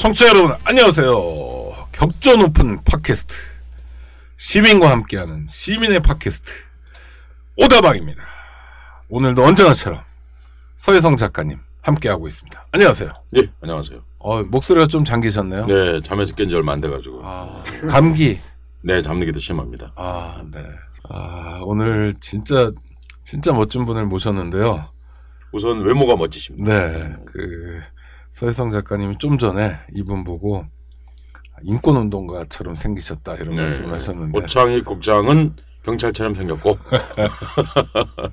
청취자 여러분 안녕하세요. 격조 높은 팟캐스트 시민과 함께하는 시민의 팟캐스트 오다방입니다. 오늘도 언제나처럼 서혜성 작가님 함께하고 있습니다. 안녕하세요. 네, 안녕하세요. 목소리가 좀 잠기셨네요. 네, 잠에서 깬 지 얼마 안 돼가지고. 감기. 네, 잠들기도 심합니다. 네. 오늘 진짜 멋진 분을 모셨는데요. 우선 외모가 멋지십니다. 네, 서혜성 작가님이 좀 전에 이분 보고 인권운동가처럼 생기셨다 이런 말씀하셨는데 오창익 국장은 경찰처럼 생겼고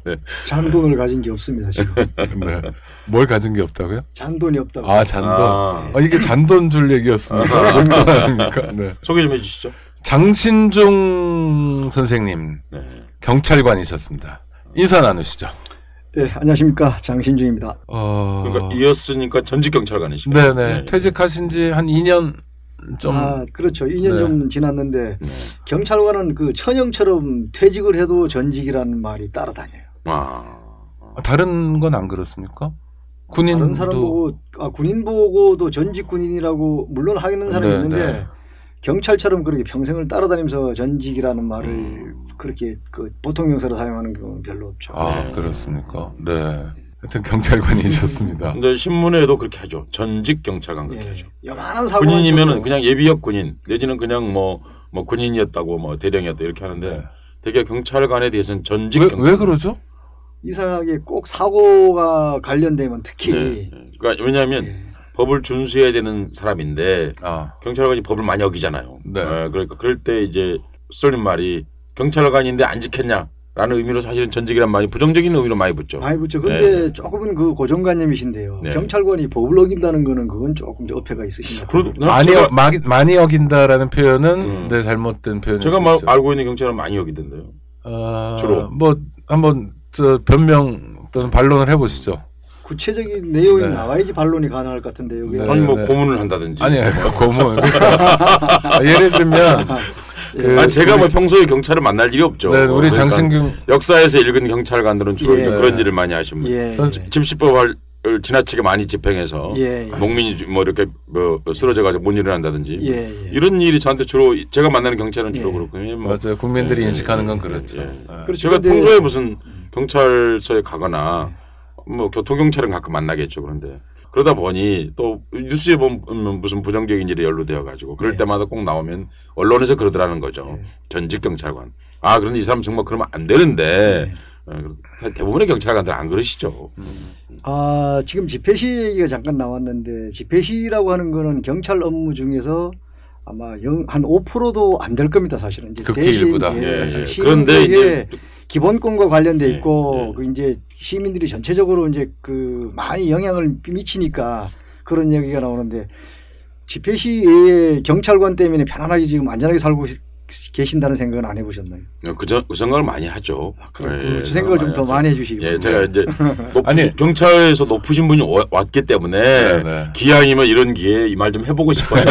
네. 잔돈을 가진 게 없습니다 지금. 네. 뭘 가진 게 없다고요? 잔돈이 없다고. 잔돈. 이게 잔돈 줄 얘기였습니까? 용돈 아닙니까? 네. 소개 좀 해주시죠. 장신중 선생님, 경찰관이셨습니다. 인사 나누시죠. 네, 안녕하십니까, 장신중입니다. 그러니까 이었으니까 전직 경찰관이시죠. 네네. 퇴직하신 지 한 2년 좀. 그렇죠. 2년 좀 지났는데 경찰관은 그 천형처럼 퇴직을 해도 전직이라는 말이 따라다녀요. 다른 건 안 그렇습니까? 군인도. 다른 사람 보고 군인 보고도 전직 군인이라고 물론 하는 사람이 있는데 경찰처럼 그렇게 평생을 따라다니면서 전직이라는 말을 그렇게 보통 명사로 사용하는 경우는 별로 없죠. 그렇습니까? 네. 하여튼 경찰관이셨습니다. 근데 신문에도 그렇게 하죠. 전직 경찰관 그렇게 하죠. 요만한 사고 군인이면은 그냥 예비역 군인 내지는 그냥 뭐 군인이었다고 뭐 대령이었다 이렇게 하는데 되게 경찰관에 대해서는 전직 왜 그러죠? 이상하게 꼭 사고가 관련되면 특히 그러니까 왜냐하면 법을 준수해야 되는 사람인데 경찰관이 법을 많이 어기잖아요. 그러니까 그럴 때 이제 쏠린 말이 경찰관인데 안 지켰냐라는 의미로 사실은 전직이란 말이 부정적인 의미로 많이 붙죠. 많이 붙죠. 그런데 조금은 그 고정관념이신데요. 경찰관이 법을 어긴다는 거는 그건 조금 어폐가 있으신 것 같아요. 많이 어긴다라는 표현은 잘못된 표현이죠. 제가 알고 있는 경찰은 많이 어기던데요. 주로 한번 변명 또는 반론을 해보시죠. 구체적인 내용이 나와야지 반론이 가능할 것 같은데요. 고문을 한다든지. 고문. 예를 들면 제가 평소에 경찰을 만날 일이 없죠. 네, 우리 장신균 역사에서 읽은 경찰관들은 주로 그런 일을 많이 하십니다. 집시법을 지나치게 많이 집행해서 농민이 이렇게 쓰러져가지고 못 일어난다든지 이런 일이 저한테 주로 제가 만나는 경찰은 주로 그렇거든요. 맞아요. 국민들이 인식하는 건 그렇죠. 제가 평소에 무슨 경찰서에 가거나 교통경찰은 가끔 만나겠죠. 그러다 보니 또 뉴스에 보면 무슨 부정적인 일에 연루되어 가지고 그럴 때마다 꼭 나오면 언론에서 그러더라는 거죠. 전직 경찰관. 그런데 이 사람 정말 그러면 안 되는데 대부분의 경찰관들은 안 그러시죠. 지금 집회시 얘기가 잠깐 나왔는데 집회시라고 하는 거는 경찰 업무 중에서 아마 한 5%도 안 될 겁니다. 사실은 이제 극히 일부다. 그런데 이제 기본권과 관련돼 있고 이제 시민들이 전체적으로 이제 많이 영향을 미치니까 그런 얘기가 나오는데 집회시에 경찰관 때문에 편안하게 지금 안전하게 살고 계신다는 생각은 안 해보셨나요? 그 생각을 많이 하죠. 그 생각을 좀 더 많이 해주시기 바랍니다. 제가 이제 경찰에서 높으신 분이 왔기 때문에 기왕이면 이런 기회에 이 말 좀 해보고 싶어요.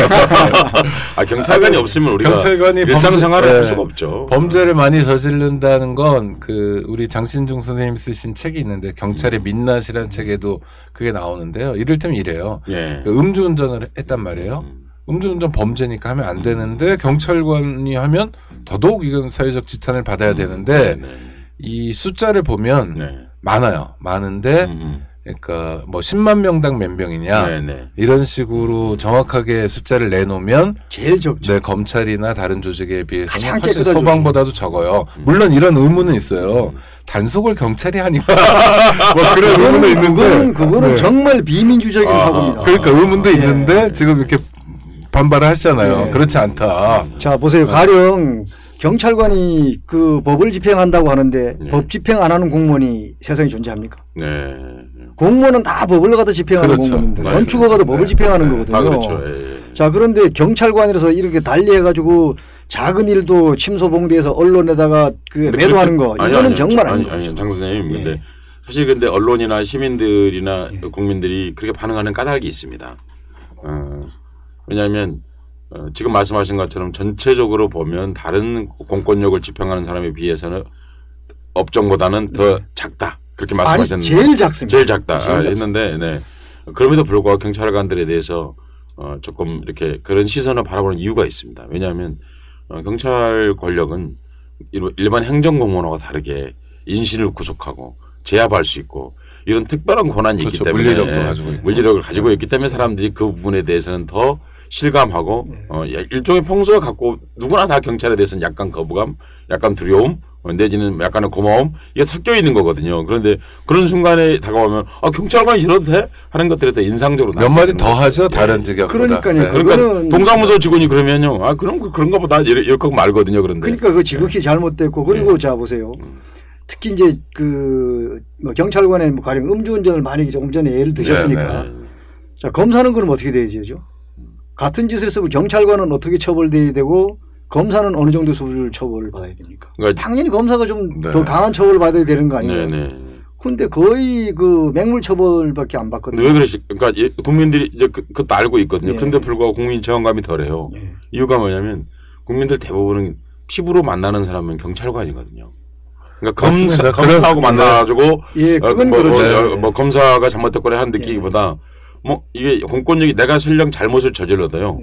경찰관이 없으면 우리가 일상생활을 할 수가 없죠. 범죄를 많이 저지른다는 건 우리 장신중 선생님 쓰신 책이 있는데 경찰의 민낯이라는 책에도 그게 나오는데요. 이를테면 이래요. 음주운전을 했단 말이에요. 음주운전 범죄니까 하면 안 되는데 경찰관이 하면 더더욱 이건 사회적 지탄을 받아야 되는데 이 숫자를 보면 많은데 그러니까 10만 명당 몇 명이냐 이런 식으로 정확하게 숫자를 내놓으면 제일 적죠. 검찰이나 다른 조직에 비해서는 사실 소방보다도 적어요. 물론 이런 의문은 있어요. 단속을 경찰이 하니까 그런 의문도 있는데 그거는 정말 비민주적인 사고입니다. 그러니까 의문도 있는데 지금 이렇게 반발을 하시잖아요. 그렇지 않다. 자, 보세요. 가령 경찰관이 법을 집행한다고 하는데 법 집행 안 하는 공무원이 세상에 존재합니까? 공무원은 다 법을 갖다 집행하는 공무원인데 건축가 가도 법을 집행하는 거거든요. 자, 그런데 경찰관이라서 이렇게 달리해가지고 작은 일도 침소봉대에서 언론에다가 매도하는 거 이거는 정말 아니죠. 장 선생님, 근데 사실 언론이나 시민들이나 국민들이 그렇게 반응하는 까닭이 있습니다. 왜냐하면 지금 말씀하신 것처럼 전체적으로 보면 다른 공권력을 집행하는 사람에 비해서는 업종보다는 더 작다. 그렇게 말씀하셨는데. 제일 작습니다. 제일 작다. 했는데 그럼에도 불구하고 경찰관들에 대해서 조금 이렇게 그런 시선을 바라보는 이유가 있습니다. 왜냐하면 경찰 권력은 일반 행정공무원과 다르게 인신을 구속하고 제압할 수 있고 이런 특별한 권한이 그렇죠. 있기 때문에 물리력을 가지고 있기 때문에 사람들이 그 부분에 대해서는 더 실감하고 일종의 평소에 갖고 누구나 다 경찰에 대해서는 약간 거부감, 약간 두려움 내지는 약간의 고마움 이게 섞여 있는 거거든요. 그런데 그런 순간에 다가오면 경찰관이 이러도 돼? 하는 것들에 대해 인상적으로 몇 마디 더 하죠. 다른 직역보다. 그러니까요. 그러니까 동사무소 직원이 그러면요. 그런가 보다 이렇게 말거든요. 그런데. 그러니까 그 지극히 잘못됐고 그리고 자 보세요. 특히 이제 뭐 경찰관의 뭐 가령 음주운전을 만약에 조금 전에 예를 드셨으니까 자 검사는 그럼 어떻게 돼야죠? 같은 짓을 했으면 경찰관은 어떻게 처벌돼야 되고 검사는 어느 정도 수준을 처벌을 받아야 됩니까? 그러니까 당연히 검사가 좀 더 강한 처벌을 받아야 되는 거 아니에요? 그런데 거의 그 맹물 처벌밖에 안 받거든요. 왜 그러시? 그러니까 국민들이 이제 그것도 알고 있거든요. 그런데 불구하고 국민 저항감이 덜해요. 이유가 뭐냐면 국민들 대부분은 피부로 만나는 사람은 경찰관이거든요. 그러니까 검사하고 만나가지고 그건 그렇죠. 뭐 검사가 잘못됐거나 한 느끼기보다 뭐 이게 공권력이 내가 설령 잘못을 저질러도요.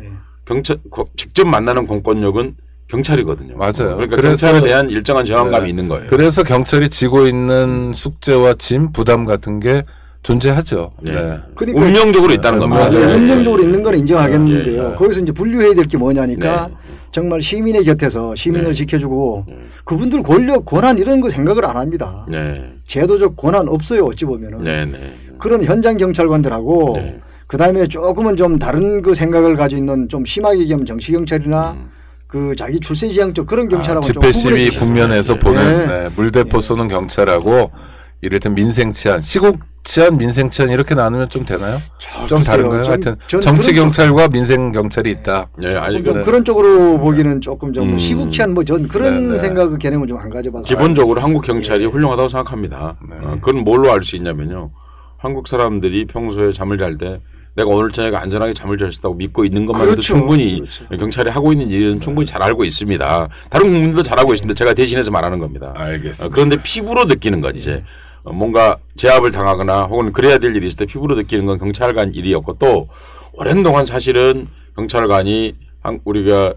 직접 만나는 공권력은 경찰이거든요. 맞아요. 그러니까 경찰에 대한 일정한 저항감이 있는 거예요. 그래서 경찰이 지고 있는 숙제와 짐, 부담 같은 게 존재하죠. 그러니까 운명적으로 있다는 겁니다. 운명적으로 있는 건 인정하겠는데요. 거기서 이제 분류해야 될 게 뭐냐니까 정말 시민의 곁에서 시민을 지켜주고 그분들 권력, 권한 이런 거 생각을 안 합니다. 제도적 권한 없어요. 어찌 보면은. 그런 현장 경찰관들하고 그다음에 조금은 좀 다른 그 생각을 가지고 있는 좀 심하게 얘기하면 정치경찰이나 그 자기 출신 지향적 그런 경찰하고 집회 시위 국면에서 보는 물대포 쏘는 경찰하고 이를테면 민생 치안, 시국 치안, 민생 치안 이렇게 나누면 좀 되나요? 좀 다른가요? 하여튼 정치 경찰과 민생 경찰이 있다. 좀 그런 쪽으로 보기는 조금 좀 시국 치안 뭐 전 그런 생각 개념은 좀 안 가져봐서 기본적으로 한국 경찰이 훌륭하다고 생각합니다. 그건 뭘로 알 수 있냐면요. 한국 사람들이 평소에 잠을 잘 때 내가 오늘 저녁에 안전하게 잠을 잘 수 있다고 믿고 있는 것만으로도 충분히 경찰이 하고 있는 일은 충분히 잘 알고 있습니다. 다른 국민들도 잘 알고 있습니다. 제가 대신해서 말하는 겁니다. 알겠습니다. 그런데 피부로 느끼는 것 이제 뭔가 제압을 당하거나 혹은 그래야 될 일이 있을 때 피부로 느끼는 건 경찰관 일이었고 또 오랜 동안 사실은 경찰관이 우리가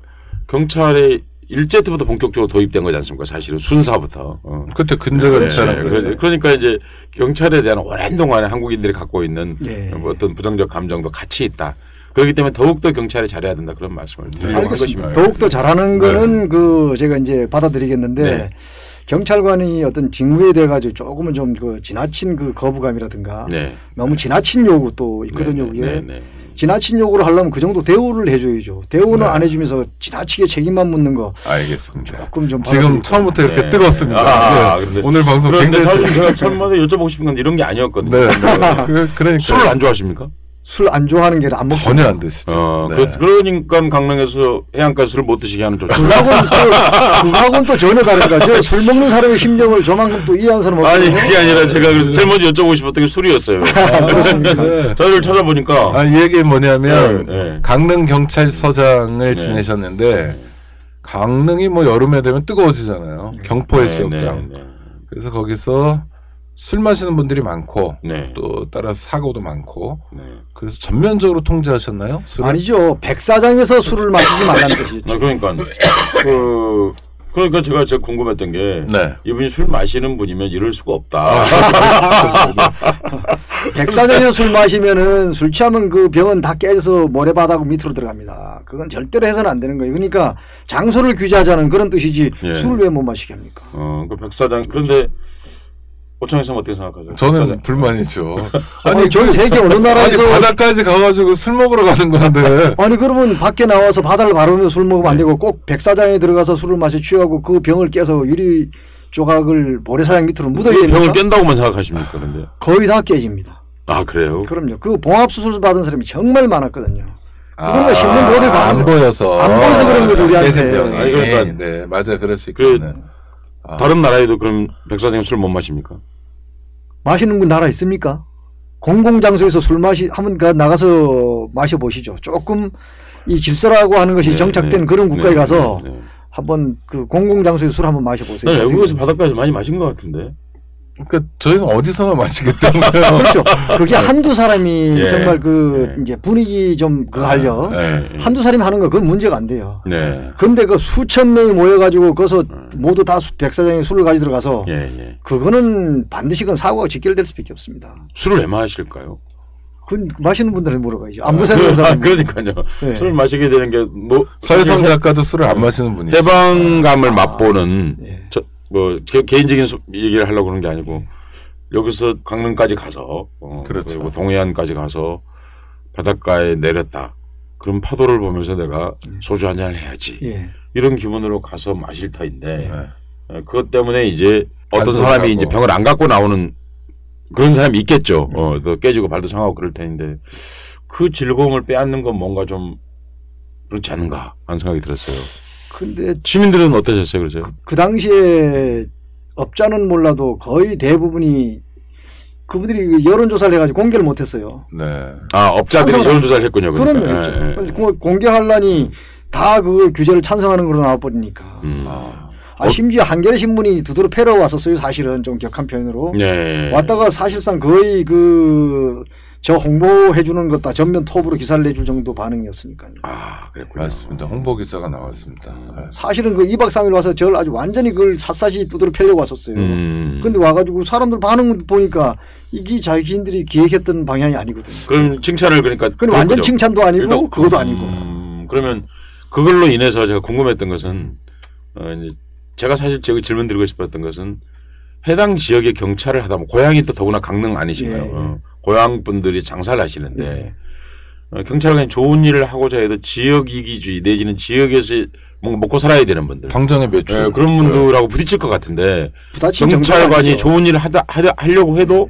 경찰의 일제 때부터 본격적으로 도입된 거지 않습니까? 사실은 순사부터. 그때 근대 경찰은 그러니까 이제 경찰에 대한 오랜 동안에 한국인들이 갖고 있는 어떤 부정적 감정도 같이 있다. 그렇기 때문에 더욱더 경찰이 잘해야 된다 그런 말씀을 드리려고 한 것입니다. 더욱더 잘하는 거는 그 제가 이제 받아들이겠는데 경찰관이 어떤 직무에 대해 가지고 조금은 좀 그 지나친 그 거부감이라든가 너무 지나친 요구 또 있거든요. 그게. 지나친 요구를 하려면 그 정도 대우를 해줘야죠. 대우는 안 해주면서 지나치게 책임만 묻는 거. 알겠습니다. 조금 좀 지금 처음부터 이렇게 뜨겁습니다. 오늘 방송 굉장히 제가 처음에 여쭤보고 싶은 건 이런 게 아니었거든요. 그러니까 술을 안 좋아하십니까? 술 안 좋아하는 게 안 먹죠. 전혀 안 드시죠. 그러니까 강릉에서 해안가 술을 못 드시게 하는 조치. 그하고는 또 전혀 다른 거죠. 술 먹는 사람의 심정을 저만큼 또 이해하는 사람 없거든요. 아니 그게 아니라 제가 그래서 제일 먼저 여쭤보고 싶었던 게 술이었어요. 그렇습니까? 저를 찾아보니까 이 얘기 뭐냐면 강릉 경찰서장을 지내셨는데 강릉이 뭐 여름에 되면 뜨거워지잖아요. 경포 해수욕장. 그래서 거기서 술 마시는 분들이 많고 또 따라서 사고도 많고 그래서 전면적으로 통제하셨나요? 술을? 아니죠. 백사장에서 술을 마시지 말라는 뜻이죠. 그러니까 제가 궁금했던 게 이분이 술 마시는 분이면 이럴 수가 없다. 백사장에서 술 마시면은 술 취하면 그 병은 다 깨져서 모래바닥 밑으로 들어갑니다. 그건 절대로 해서는 안 되는 거예요. 그러니까 장소를 규제하자는 그런 뜻이지 술을 왜 못 마시게 합니까? 그 백사장 그런데 오창희 어떻게 생각하세요? 저는 백사장. 불만이죠. 아니 전 세계 어느 나라에서 바다까지 가가지고 술 먹으러 가는 건데. 아니 그러면 밖에 나와서 바다를 바르면서 술 먹으면 안 되고 꼭 백사장에 들어가서 술을 마셔 취하고 그 병을 깨서 유리 조각을 모래사장 밑으로 묻어야 됩니까? 병을 깬다고만 생각하십니까? 그런데 거의 다 깨집니다. 아 그래요? 그럼요. 그 봉합 수술 받은 사람이 정말 많았거든요. 그런 거 신문 보도에 안 보여서 그런 거죠 우리한테. 아니 그러니까 맞아요. 그럴 수 있겠네. 다른 나라에도 그럼 백사장에 술 못 마십니까? 마시는 분 나라 있습니까? 공공장소에서 술 한번 나가서 마셔보시죠. 조금 이 질서라고 하는 것이 정착된 그런 국가에 가서 한번 그 공공장소에서 술 한번 마셔보세요. 외국에서 바닷가에서 많이 마신 것 같은데. 그러니까 저희는 어디서나 마시겠다는 거예요. 그렇죠. 그게 한두 사람이 정말 이제 분위기 좀 그거 하려 한두 사람이 하는 거 그건 문제가 안 돼요. 그런데 그 수천 명이 모여가지고 거기서 모두 다 백사장에 술을 가지고 들어가서 그거는 반드시 그건 사고가 직결될 수밖에 없습니다. 술을 왜 마실까요? 그 마시는 분들한테 물어봐야죠. 안 마시는 사람. 그러니까요. 술을 마시게 되는 게 뭐 서혜성 작가도 술을 안 마시는 분이죠. 해방감을 맛보는 뭐 개인적인 얘기를 하려고 그런 게 아니고 여기서 강릉까지 가서 그렇죠. 그리고 동해안까지 가서 바닷가에 내렸다. 그럼 파도를 보면서 내가 소주 한 잔을 해야지. 이런 기분으로 가서 마실 터인데 그것 때문에 이제 어떤 사람이 이제 병을 안 갖고 나오는 그런 사람이 있겠죠. 또 깨지고 발도 상하고 그럴 텐데 그 즐거움을 빼앗는 건 뭔가 좀 그렇지 않은가 하는 생각이 들었어요. 근데 시민들은 어떠셨어요, 그러세요? 그 당시에 업자는 몰라도 거의 대부분이 그분들이 여론조사를 해가지고 공개를 못했어요. 네. 아 업자들이 여론조사를 했군요. 그러니까. 그럼요. 공개하려니 다 그 규제를 찬성하는 걸로 나와버리니까. 심지어 한겨레 신문이 두드러 패러 왔었어요. 사실은 좀 격한 표현으로. 왔다가 사실상 거의 저 홍보해 주는 것 다 전면 톱으로 기사를 내줄 정도 반응이었으니까요. 그랬군요. 맞습니다. 홍보 기사가 나왔습니다. 사실은 그 2박 3일 와서 저를 아주 완전히 그걸 샅샅이 두드러 패려고 왔었어요. 근데 와가지고 사람들 반응 보니까 이게 자기들이 기획했던 방향이 아니거든요. 그럼 칭찬을 그러니까. 완전 칭찬도 아니고 그것도 아니고. 그러면 그걸로 인해서 제가 궁금했던 것은 제가 사실 제가 질문 드리고 싶었던 것은 해당 지역의 경찰을 하다 보면 고향이 또 더구나 강릉 아니신가요? 고향 분들이 장사를 하시는데 경찰관이 좋은 일을 하고자 해도 지역 이기주의 내지는 지역에서 뭔가 먹고 살아야 되는 분들 당정의 매출 그런 분들하고 부딪힐 것 같은데 경찰관이 좋은 일을 하려고 해도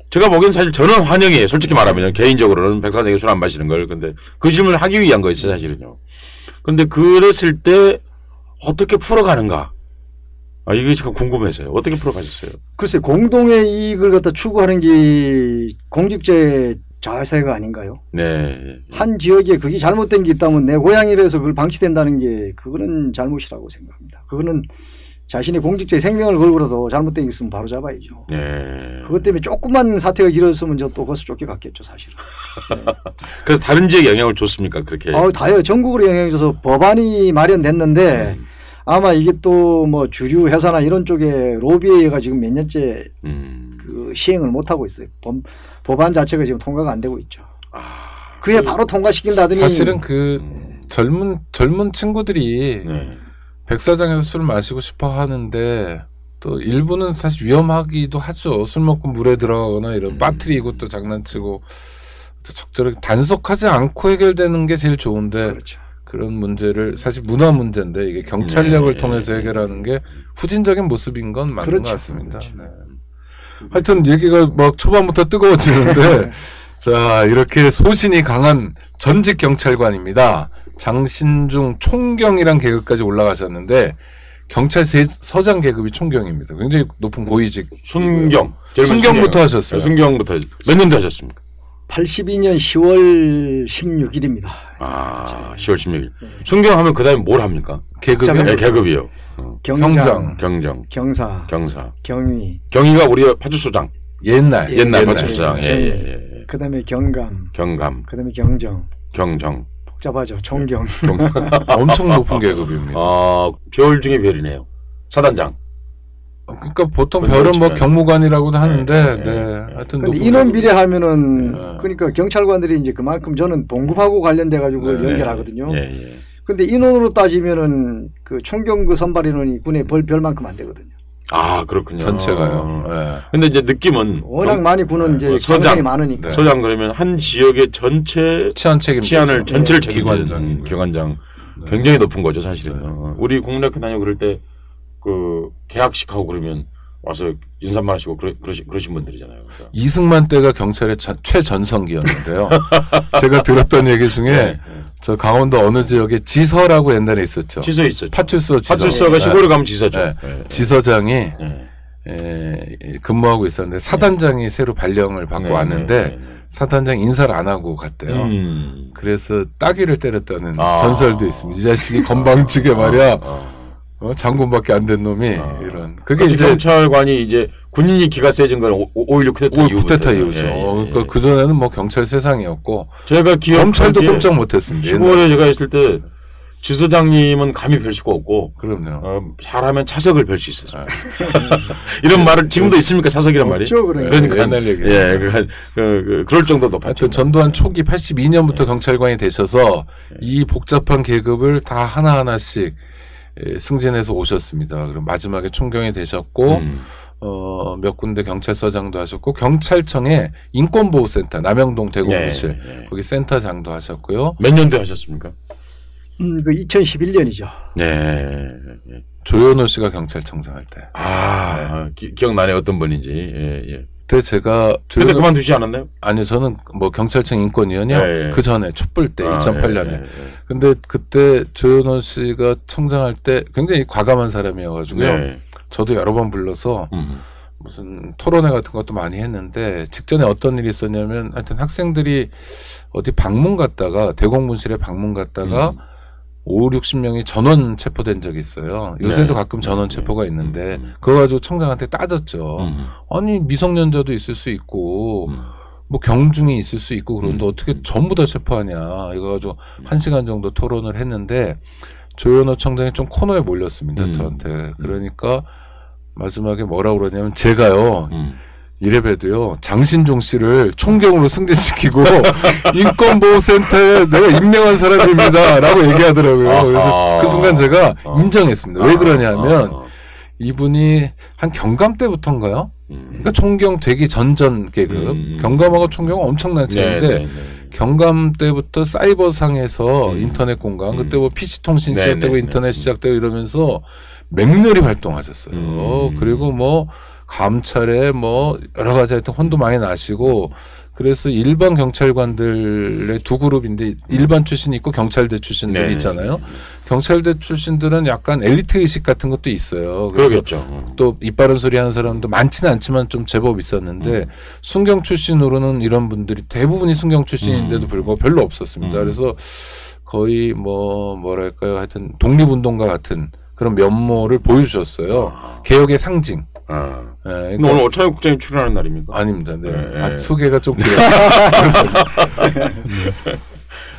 제가 보기엔 사실 저는 환영이에요. 솔직히 말하면 개인적으로는 백사장에 술 안 마시는 걸. 근데 그 질문을 하기 위한 거였어요. 사실은요. 근데 그랬을 때 어떻게 풀어가는가. 이게 제가 궁금해서요. 어떻게 풀어가셨어요? 글쎄 공동의 이익을 갖다 추구하는 게 공직자의 자세가 아닌가요? 한 지역에 그게 잘못된 게 있다면 내 고향이라서 그걸 방치된다는 게 그거는 잘못이라고 생각합니다. 그거는 자신의 공직자의 생명을 걸고라도 잘못된 게 있으면 바로 잡아야죠. 그것 때문에 조금만 사태가 길어졌으면 저 또 거기서 쫓겨갔겠죠 사실은. 그래서 다른 지역에 영향을 줬습니까? 그렇게? 다요. 전국으로 영향을 줘서 법안이 마련됐는데 아마 이게 또 뭐 주류 회사나 이런 쪽에 로비가 지금 몇 년째 그 시행을 못 하고 있어요. 법안 자체가 지금 통과가 안 되고 있죠. 그해 바로 통과시킨다더니 사실은 그 젊은 친구들이 백사장에서 술 마시고 싶어 하는데 또 일부는 사실 위험하기도 하죠. 술 먹고 물에 들어가거나 이런 빠뜨리고 또 장난치고 적절하게 단속하지 않고 해결되는 게 제일 좋은데 그렇죠. 그런 문제를 사실 문화 문제인데 이게 경찰력을 통해서 해결하는 게 후진적인 모습인 건 맞는 것 같습니다. 하여튼 얘기가 막 초반부터 뜨거워지는데 자 이렇게 소신이 강한 전직 경찰관입니다. 장신중 총경이란 계급까지 올라가셨는데 경찰서장 계급이 총경입니다. 굉장히 높은 고위직. 순경부터 하셨어요. 순경부터 몇 년도 하셨습니까? 82년 10월 16일입니다. 10월 16일. 순경하면 그 다음에 뭘 합니까? 계급이요? 네, 계급이요. 경장, 경사, 경위. 경위가 우리가 파출소장. 옛날 파출소장. 그 다음에 경감. 그 다음에 경정. 복잡하죠. 총경. 엄청 높은 계급입니다. 별 중에 별이네요. 사단장. 그러니까 보통 별은 뭐 경무관이라고도 하는데, 하여튼. 근데 인원 비례하면은, 그러니까 경찰관들이 이제 그만큼 저는 봉급하고 관련돼 가지고 연결하거든요. 근데 인원으로 따지면은 그 총경 그 선발 인원이 군의 별만큼 안 되거든요. 그렇군요. 전체가요. 근데 이제 느낌은 워낙 많이 군은 이제 서장이 많으니까. 서장 그러면 한 지역의 전체 치안을 전체를 책임지는 기관장. 굉장히 높은 거죠, 사실은. 우리 국민학교 다니고 그럴 때 그 개학식하고 그러면 와서 인사만 하시고 그러신 분들이잖아요. 그러니까. 이승만 때가 경찰의 최전성기였는데요. 제가 들었던 얘기 중에 저 강원도 어느 지역에 지서라고 옛날에 있었죠. 지서 있었죠. 파출소가 시골에 가면 지서죠. 지서장이 근무하고 있었는데 사단장이 새로 발령을 받고 왔는데 사단장 인사를 안 하고 갔대요. 그래서 따귀를 때렸다는 전설도 있습니다. 이 자식이 건방지게 말이야. 장군밖에 안 된 놈이 이런. 그게 이제 경찰관이 이제 군인이 기가 세진 건 5.16 쿠데타 이후죠. 그러니까 그 전에는 뭐 경찰 세상이었고 제가 검찰도 꼼짝 못했습니다. 15년에 제가 있을 때 지소장님은 감히 뵐 수가 없고 그럼요. 잘하면 차석을 뵐 수 있었어요. 이런 말을 지금도 있습니까? 차석이란 말이? 그러니까 옛날 얘기. 그럴 정도도. 하여튼 전두환 초기 82년부터 경찰관이 되셔서 이 복잡한 계급을 다 하나하나씩 승진해서 오셨습니다. 그럼 마지막에 총경이 되셨고 몇 군데 경찰서장도 하셨고 경찰청에 인권보호센터 남영동 대공무실 거기 센터장도 하셨고요. 몇 년도에 하셨습니까? 그 2011년이죠. 네. 조현호 씨가 경찰청장 할 때. 기억나네 어떤 분인지. 그때 제가 그때 그만두지 않았나요? 아니요, 저는 뭐 경찰청 인권위원이요. 그 전에 촛불 때 2008년에. 근데 그때 조현호 씨가 청장할 때 굉장히 과감한 사람이어가지고요. 저도 여러 번 불러서 무슨 토론회 같은 것도 많이 했는데 직전에 어떤 일이 있었냐면 하여튼 학생들이 어디 방문 갔다가 대공문실에 방문 갔다가 5, 60명이 전원 체포된 적이 있어요. 요새도 가끔 전원 체포가 있는데 그거 가지고 청장한테 따졌죠. 아니 미성년자도 있을 수 있고 뭐 경중이 있을 수 있고 그런데 어떻게 전부 다 체포하냐 이거 가지고 1시간 정도 토론을 했는데 조현호 청장이 좀 코너에 몰렸습니다. 저한테. 그러니까 마지막에 뭐라고 그러냐면 제가요. 이래봬도요 장신종 씨를 총경으로 승진시키고 인권보호센터에 내가 임명한 사람입니다라고 얘기하더라고요. 그래서 그 순간 제가 인정했습니다. 왜 그러냐면 이분이 한 경감 때부터인가요? 그러니까 총경 되기 전전 계급 경감하고 총경은 엄청난 차이인데 경감 때부터 사이버상에서 인터넷 공간 그때 뭐 PC통신 시작되고 인터넷 시작되고 이러면서 맹렬히 활동하셨어요. 그리고 뭐 감찰에 뭐 여러 가지 하여튼 혼도 많이 나시고 그래서 일반 경찰관들의 두 그룹인데 일반 출신이 있고 경찰대 출신들이 있잖아요. 경찰대 출신들은 약간 엘리트 의식 같은 것도 있어요. 그러겠죠. 또 이빠른 소리 하는 사람도 많지는 않지만 좀 제법 있었는데 순경 출신으로는 이런 분들이 대부분이 순경 출신인데도 불구하고 별로 없었습니다. 그래서 거의 뭐랄까요. 하여튼 독립운동가 같은 그런 면모를 보여주셨어요. 개혁의 상징. 그러니까 오늘 오창익 국장이 출연하는 날입니까? 아닙니다. 네. 소개가 좀 길어요.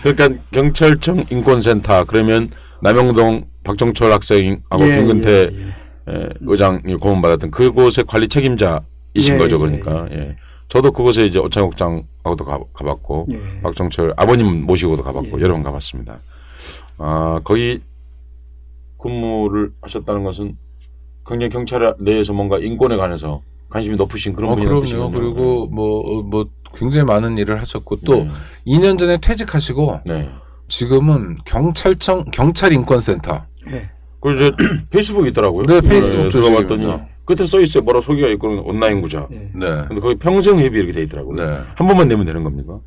그러니까 경찰청 인권센터 그러면 남영동 박정철 학생하고 김근태 의장이 고문받았던 그곳의 관리 책임자이신 거죠. 그러니까. 저도 그곳에 이제 오창익 국장하고도 가봤고 박정철 아버님 모시고도 가봤고 여러 번 가봤습니다. 거기 근무를 하셨다는 것은 굉장히 경찰 내에서 뭔가 인권에 관해서 관심이 높으신 그런 분이라고 그럼요. 그리고 뭐 굉장히 많은 일을 하셨고 또 2년 전에 퇴직하시고 지금은 경찰 인권센터. 그 이제 페이스북 있더라고요. 네, 페이스북 들어봤더니 끝에 써 있어요. 뭐라고 소개가 있고 온라인 구자. 근데 거기 평생 회비 이렇게 돼 있더라고요. 한 번만 내면 되는 겁니까?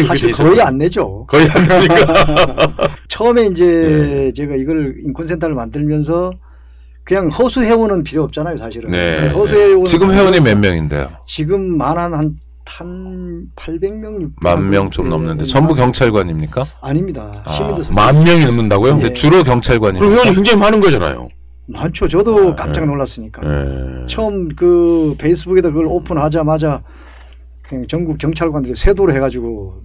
사실 거의 안 내죠. 거의 안 내니까. 처음에 이제 제가 이걸 인권센터를 만들면서 그냥 허수 회원은 필요 없잖아요, 사실은. 허수 회원 지금 회원이 몇 명인데요? 지금 한 800명, 10,000명 좀 넘는데 전부 경찰관입니까? 아닙니다. 시민들 10,000명이 넘는다고요? 근데 주로 경찰관입니다. 그럼 회원이 굉장히 많은 거잖아요. 많죠. 저도 깜짝 놀랐으니까. 처음 그 페이스북에다 그걸 오픈하자마자 그냥 전국 경찰관들이 세도를 해가지고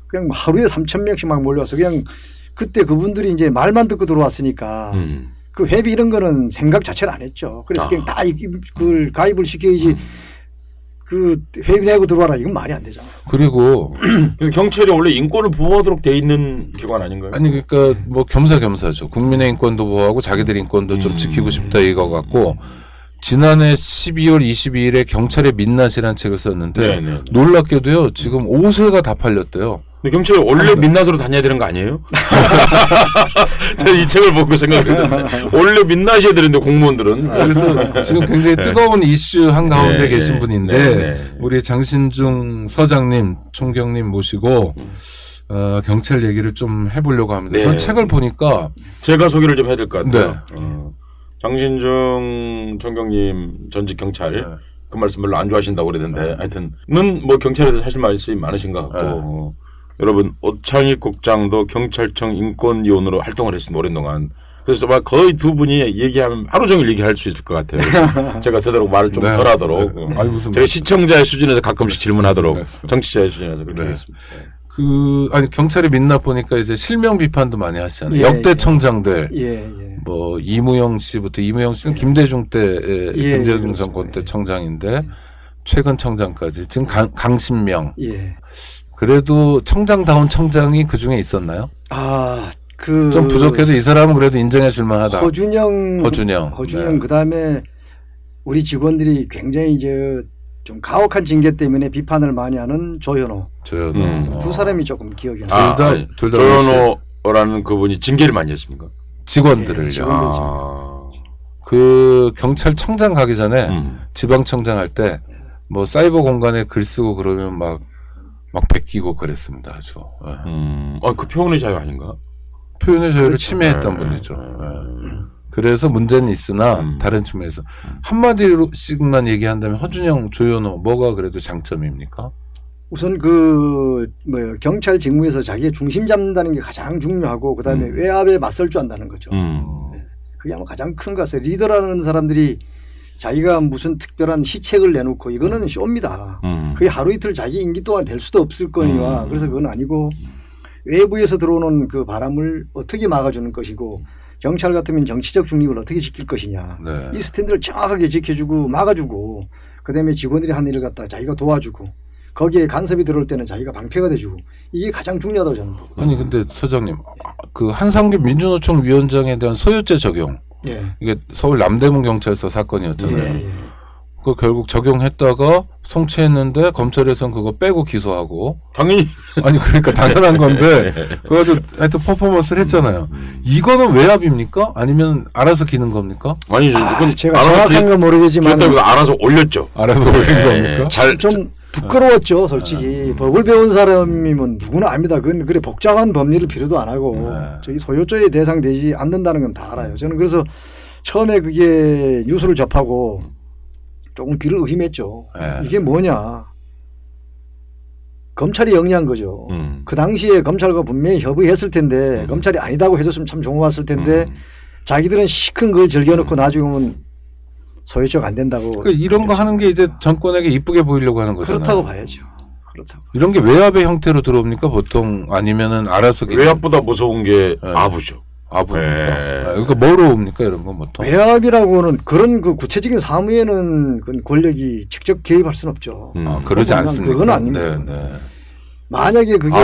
그냥 하루에 3,000명씩 막 몰려와서 그냥 그때 그분들이 이제 말만 듣고 들어왔으니까 그 회비 이런 거는 생각 자체를 안 했죠. 그래서 그냥 다 그걸 가입을 시켜야지 그 회비 내고 들어와라 이건 말이 안 되잖아요. 그리고 경찰이 원래 인권을 보호하도록 돼 있는 기관 아닌가요? 아니 그러니까 뭐 겸사겸사죠. 국민의 인권도 보호하고 자기들 인권도 좀 지키고 싶다 이거 같고 지난해 12월 22일에 경찰의 민낯이라는 책을 썼는데 놀랍게도요 지금 5쇄가 다 팔렸대요. 근데 경찰이 원래 민낯으로 다녀야 되는 거 아니에요? 제가 이 책을 보고 생각했는데 원래 민낯이어야 되는데 공무원들은. 그래서 지금 굉장히 뜨거운 이슈 한가운데 계신 분인데 우리 장신중 서장님 총경님 모시고 경찰 얘기를 좀 해보려고 합니다. 그 책을 보니까 제가 소개를 좀 해야 될 것 같아요. 장신중 총경님 전직 경찰 그 말씀 별로 안 좋아하신다고 그러던데 하여튼은 뭐 경찰에 대해서 사실 말씀이 많으신 것 같고 여러분 오창익 국장도 경찰청 인권위원으로 활동을 했습니다. 오랜 동안. 그래서 막 거의 두 분이 얘기하면 하루 종일 얘기할 수 있을 것 같아요. 제가 되도록 말을 좀 덜 하도록. 네. 아니, 제가 시청자의 수준에서 가끔씩 질문하도록 정치자의 수준에서 그렇게 하겠습니다. 아니, 경찰이 민낯 보니까 이제 실명 비판도 많이 하시잖아요. 역대 청장들. 뭐, 이무영 씨부터, 이무영 씨는 김대중 때, 김대중 정권 때 청장인데, 최근 청장까지. 지금 강신명. 그래도 청장다운 청장이 그 중에 있었나요? 좀 부족해도 이 사람은 그래도 인정해 줄 만하다. 허준영. 네. 그 다음에 우리 직원들이 굉장히 이제 좀 가혹한 징계 때문에 비판을 많이 하는 조현호. 두 사람이 조금 기억이 나요. 조현호라는 그분이 징계를 많이 했습니까? 직원들을요. 그 경찰청장 가기 전에 지방청장 할 때 뭐 사이버 공간에 글 쓰고 그러면 막 베끼고 그랬습니다. 아주. 그 표현의 자유 아닌가? 표현의 자유를 침해했던 분이죠. 그래서 문제는 있으나 다른 측면에서 한마디씩만 얘기한다면 허준영, 조현호 뭐가 그래도 장점입니까? 우선 경찰 직무에서 자기의 중심 잡는다는 게 가장 중요하고 그다음에 외압에 맞설 줄 안다는 거죠. 그게 아마 가장 큰 것 같아요. 리더라는 사람들이 자기가 무슨 특별한 시책을 내놓고 이거는 쇼입니다. 그게 하루 이틀 자기 임기 동안 될 수도 없을 거니와 그래서 그건 아니고 외부에서 들어오는 그 바람을 어떻게 막아주는 것이고 경찰 같으면 정치적 중립을 어떻게 지킬 것이냐. 이 스탠드를 정확하게 지켜주고 막아주고 그다음에 직원들이 한 일을 갖다 자기가 도와주고 거기에 간섭이 들어올 때는 자기가 방패가 돼주고 이게 가장 중요하다고 저는 보거든요. 아니 근데 서장님 그 한상규 민주노총 위원장에 대한 소유죄 적용 이게 서울 남대문 경찰서 사건이었잖아요. 그 결국 적용했다가 송치했는데 검찰에서는 그거 빼고 기소하고 당연히 아니 그러니까 당연한 건데 그래가지고 하여튼 퍼포먼스를 했잖아요. 이거는 외압입니까? 아니면 알아서 기는 겁니까? 아니 제가 정확한 건 모르겠지만 알아서 올렸죠. 알아서 올린 겁니까? 좀 부끄러웠죠, 솔직히. 법을 배운 사람이면 누구나 압니다. 그건 그래 복잡한 법리를 필요도 안 하고 저기 소유죄에 대상되지 않는다는 건 다 알아요. 저는 그래서 처음에 그게 뉴스를 접하고 조금 귀를 의심했죠. 이게 뭐냐. 검찰이 영리한 거죠. 그 당시에 검찰과 분명히 협의했을 텐데 검찰이 아니다고 해줬으면 참 좋았을 텐데 자기들은 시큰 걸 즐겨놓고 나중에 오면 소유죄가 안 된다고. 이런 거 하는 게 이제 정권에게 이쁘게 보이려고 하는 거잖아요. 그렇다고 봐야죠. 그렇다고. 이런 게 외압의 형태로 들어옵니까? 보통 아니면은 알아서. 외압보다 무서운 게 아부죠. 그러니까 뭐로 옵니까 이런 건 보통? 외압이라고는 그런 그 구체적인 사무에는 그 권력이 직접 개입할 수는 없죠. 그러지 않습니다. 그건 아닙니다. 만약에 그게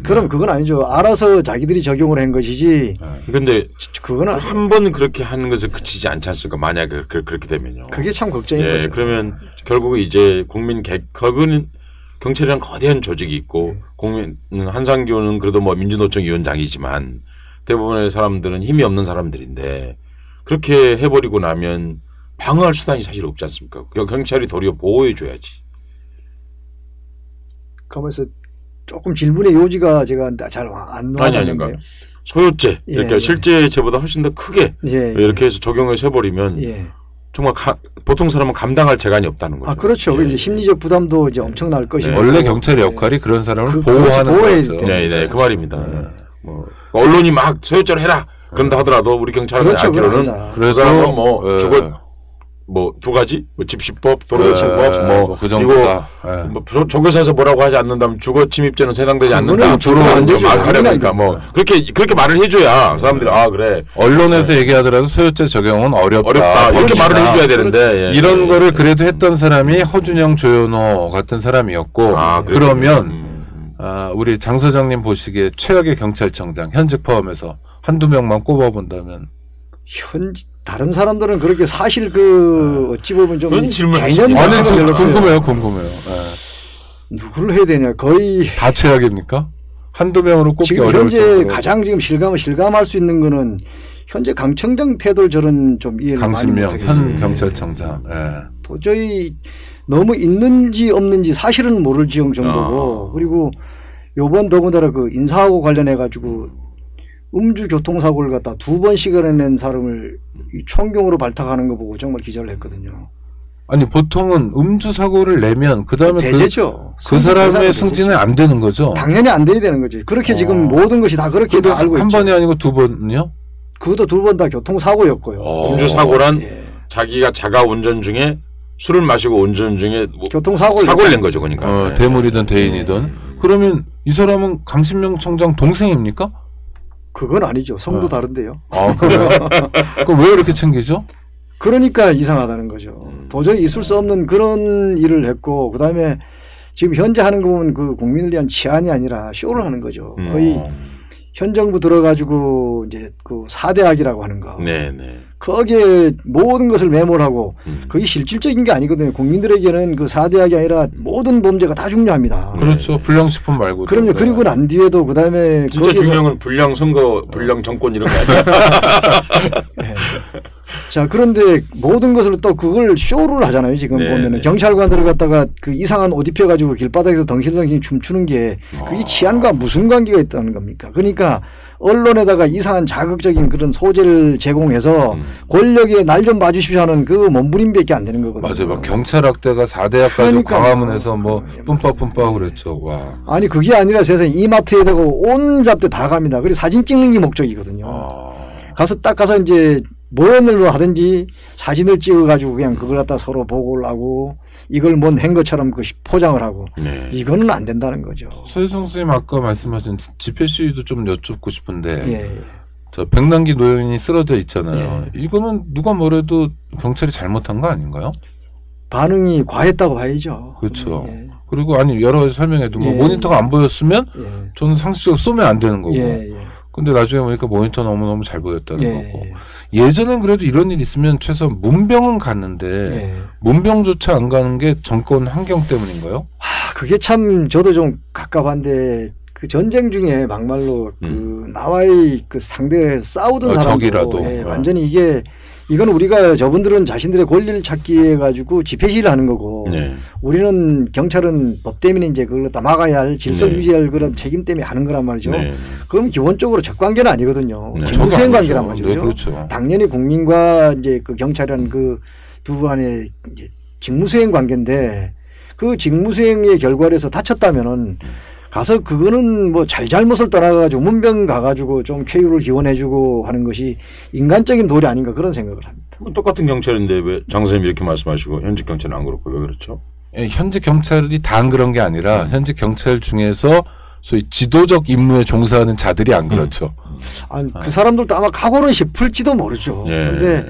그럼 그건 아니죠. 알아서 자기들이 적용을 한 것이지. 그런데 그거는 한 번 그렇게 하는 것에 그치지 않지 않습니까? 만약에 그렇게 되면요. 그게 참 걱정인 거죠. 그러면 결국 이제 그거는 경찰이란 거대한 조직이 있고 한상규는 그래도 뭐 민주노총 위원장이지만 대부분의 사람들은 힘이 없는 사람들인데 그렇게 해버리고 나면 방어할 수단이 사실 없지 않습니까? 경찰이 도리어 보호해줘야지. 가만있어 조금 질문의 요지가 제가 잘 안 나왔는데요. 소유죄 이렇게 실제 죄보다 훨씬 더 크게 이렇게 해서 적용을 해버리면 정말 보통 사람은 감당할 재간이 없다는 거죠. 그렇죠. 이제 심리적 부담도 이제 엄청날 것이고 원래 경찰의 역할이 그런 사람을 보호하는 거죠. 네, 그 말입니다. 언론이 막 소유죄를 해라 그런다 하더라도 우리 경찰은 알기로는 그 사람은 뭐 죽어 뭐 두 가지 뭐 집시법 도로교통법 뭐 그 정도다. 뭐 조교사에서 뭐라고 하지 않는다면 주거 침입죄는 세당되지 않는다. 주로 안 되죠. 그러니까 뭐 그렇게 말을 해줘야 사람들이 그래. 언론에서 얘기하더라도 소유죄 적용은 어렵다. 이렇게 말을 해줘야 되는데 이런 거를 그래도 했던 사람이 허준영, 조현호 같은 사람이었고 그러면 우리 장 소장님 보시기에 최악의 경찰청장 현직 포함해서 한두 명만 꼽아본다면 다른 사람들은 그렇게 사실 어찌 보면 좀 개념이 궁금해요. 누구를 해야 되냐 거의 다 최악입니까? 한두 명으로 꼽기 지금 어려울 현재 정도로. 가장 지금 실감할 수 있는 거는 현재 강청장 태도를 저는 좀 이해를 많이 못하겠어요. 현 경찰청장. 도저히 너무 있는지 없는지 사실은 모를지경 정도고 그리고 요번 더군다나 그 인사하고 관련해 가지고 음주 교통사고를 갖다 2번씩이나 낸 사람을 총경으로 발탁하는 거 보고 정말 기절을 했거든요. 아니 보통은 음주 사고를 내면 그다음에 배제죠. 그 사람의 승진은 안 되는 거죠. 당연히 안 돼야 되는 거죠. 그렇게 지금 모든 것이 다 그렇게 알고 있죠. 한 번이 아니고 2번이요? 그것도 2번 다 교통사고였고요. 음주 사고란 자기가 자가 운전 중에 술을 마시고 운전 중에 뭐 사고를 낸 거죠, 그러니까. 대물이든 대인이든. 그러면 이 사람은 강신명 청장 동생입니까? 그건 아니죠. 성도 다른데요. 그래요? 그럼 왜 이렇게 챙기죠? 그러니까 이상하다는 거죠. 도저히 있을 수 없는 그런 일을 했고, 그 다음에 지금 현재 하는 거 보면 그 국민을 위한 치안이 아니라 쇼를 하는 거죠. 거의 현 정부 들어가지고 이제 그 4대악이라고 하는 거. 네네. 거기에 모든 것을 매몰하고 그게 실질적인 게 아니거든요. 국민들에게는 그 4대악이 아니라 모든 범죄가 다 중요합니다. 그렇죠. 불량식품 말고. 그럼요. 그리고 난 뒤에도 그 다음에 진짜 중요한 건 불량 선거, 불량 정권 이런 거 아니에요? 네. 자, 그런데 모든 것을 또 그걸 쇼를 하잖아요. 지금 보면은 경찰관들을 갖다가 그 이상한 옷 입혀가지고 길바닥에서 덩실덩실 춤추는 게 그게 치안과 무슨 관계가 있다는 겁니까? 그러니까 언론에다가 이상한 자극적인 그런 소재를 제공해서 권력에 날 좀 봐주십시오 하는 그 몸부림밖에 안 되는 거거든요. 맞아요. 막 경찰 학대가 4대학 가지고 광화문에서 뭐 뿜빠뿜빠 그랬죠. 와. 아니 그게 아니라 세상에 이마트에다가 온 잡대 다 갑니다. 그리고 사진 찍는 게 목적이거든요. 가서 딱 가서 이제 뭐를 하든지 사진을 찍어가지고 그냥 그걸 갖다 서로 보고를 하고 이걸 뭔 한 것처럼 그 포장을 하고 이거는 안 된다는 거죠. 서희성 선생님 아까 말씀하신 집회 시위도 좀 여쭙고 싶은데 저 백남기 노인이 쓰러져 있잖아요. 이거는 누가 뭐래도 경찰이 잘못한 거 아닌가요? 반응이 과했다고 봐야죠. 그렇죠. 그리고 아니 여러 가지 설명해도 뭐 모니터가 안 보였으면 저는 상식적으로 쏘면 안 되는 거고. 근데 나중에 보니까 모니터 너무너무 잘 보였다는 거고. 예전엔 그래도 이런 일 있으면 최소한 문병은 갔는데 문병조차 안 가는 게 정권 환경 때문인가요? 그게 참 저도 좀 갑갑한데 그 전쟁 중에 막말로 그 나와의 그 상대 싸우던 사람도 완전히 이건 우리가 저분들은 자신들의 권리를 찾기 위해 가지고 집회 시위를 하는 거고 우리는 경찰은 법 때문에 이제 그걸 다 막아야 할 질서 유지할 그런 책임 때문에 하는 거란 말이죠. 그럼 기본적으로 적관계는 아니거든요. 직무수행 관계란 말이죠. 그렇죠. 당연히 국민과 이제 그 경찰이라는 그 두 간의 직무수행 관계인데 그 직무수행의 결과로 해서 다쳤다면은 가서 그거는 뭐 잘못을 떠나가지고 문병 가가지고 좀 쾌유를 기원해주고 하는 것이 인간적인 도리 아닌가 그런 생각을 합니다. 뭐 똑같은 경찰인데 왜 장 선생님이 이렇게 말씀하시고 현직 경찰은 안 그렇고 왜 그렇죠? 현직 경찰이 다 안 그런 게 아니라 현직 경찰 중에서 소위 지도적 임무에 종사하는 자들이 안 그렇죠. 아니, 그 사람들도 아마 각오는 싶을지도 모르죠. 그런데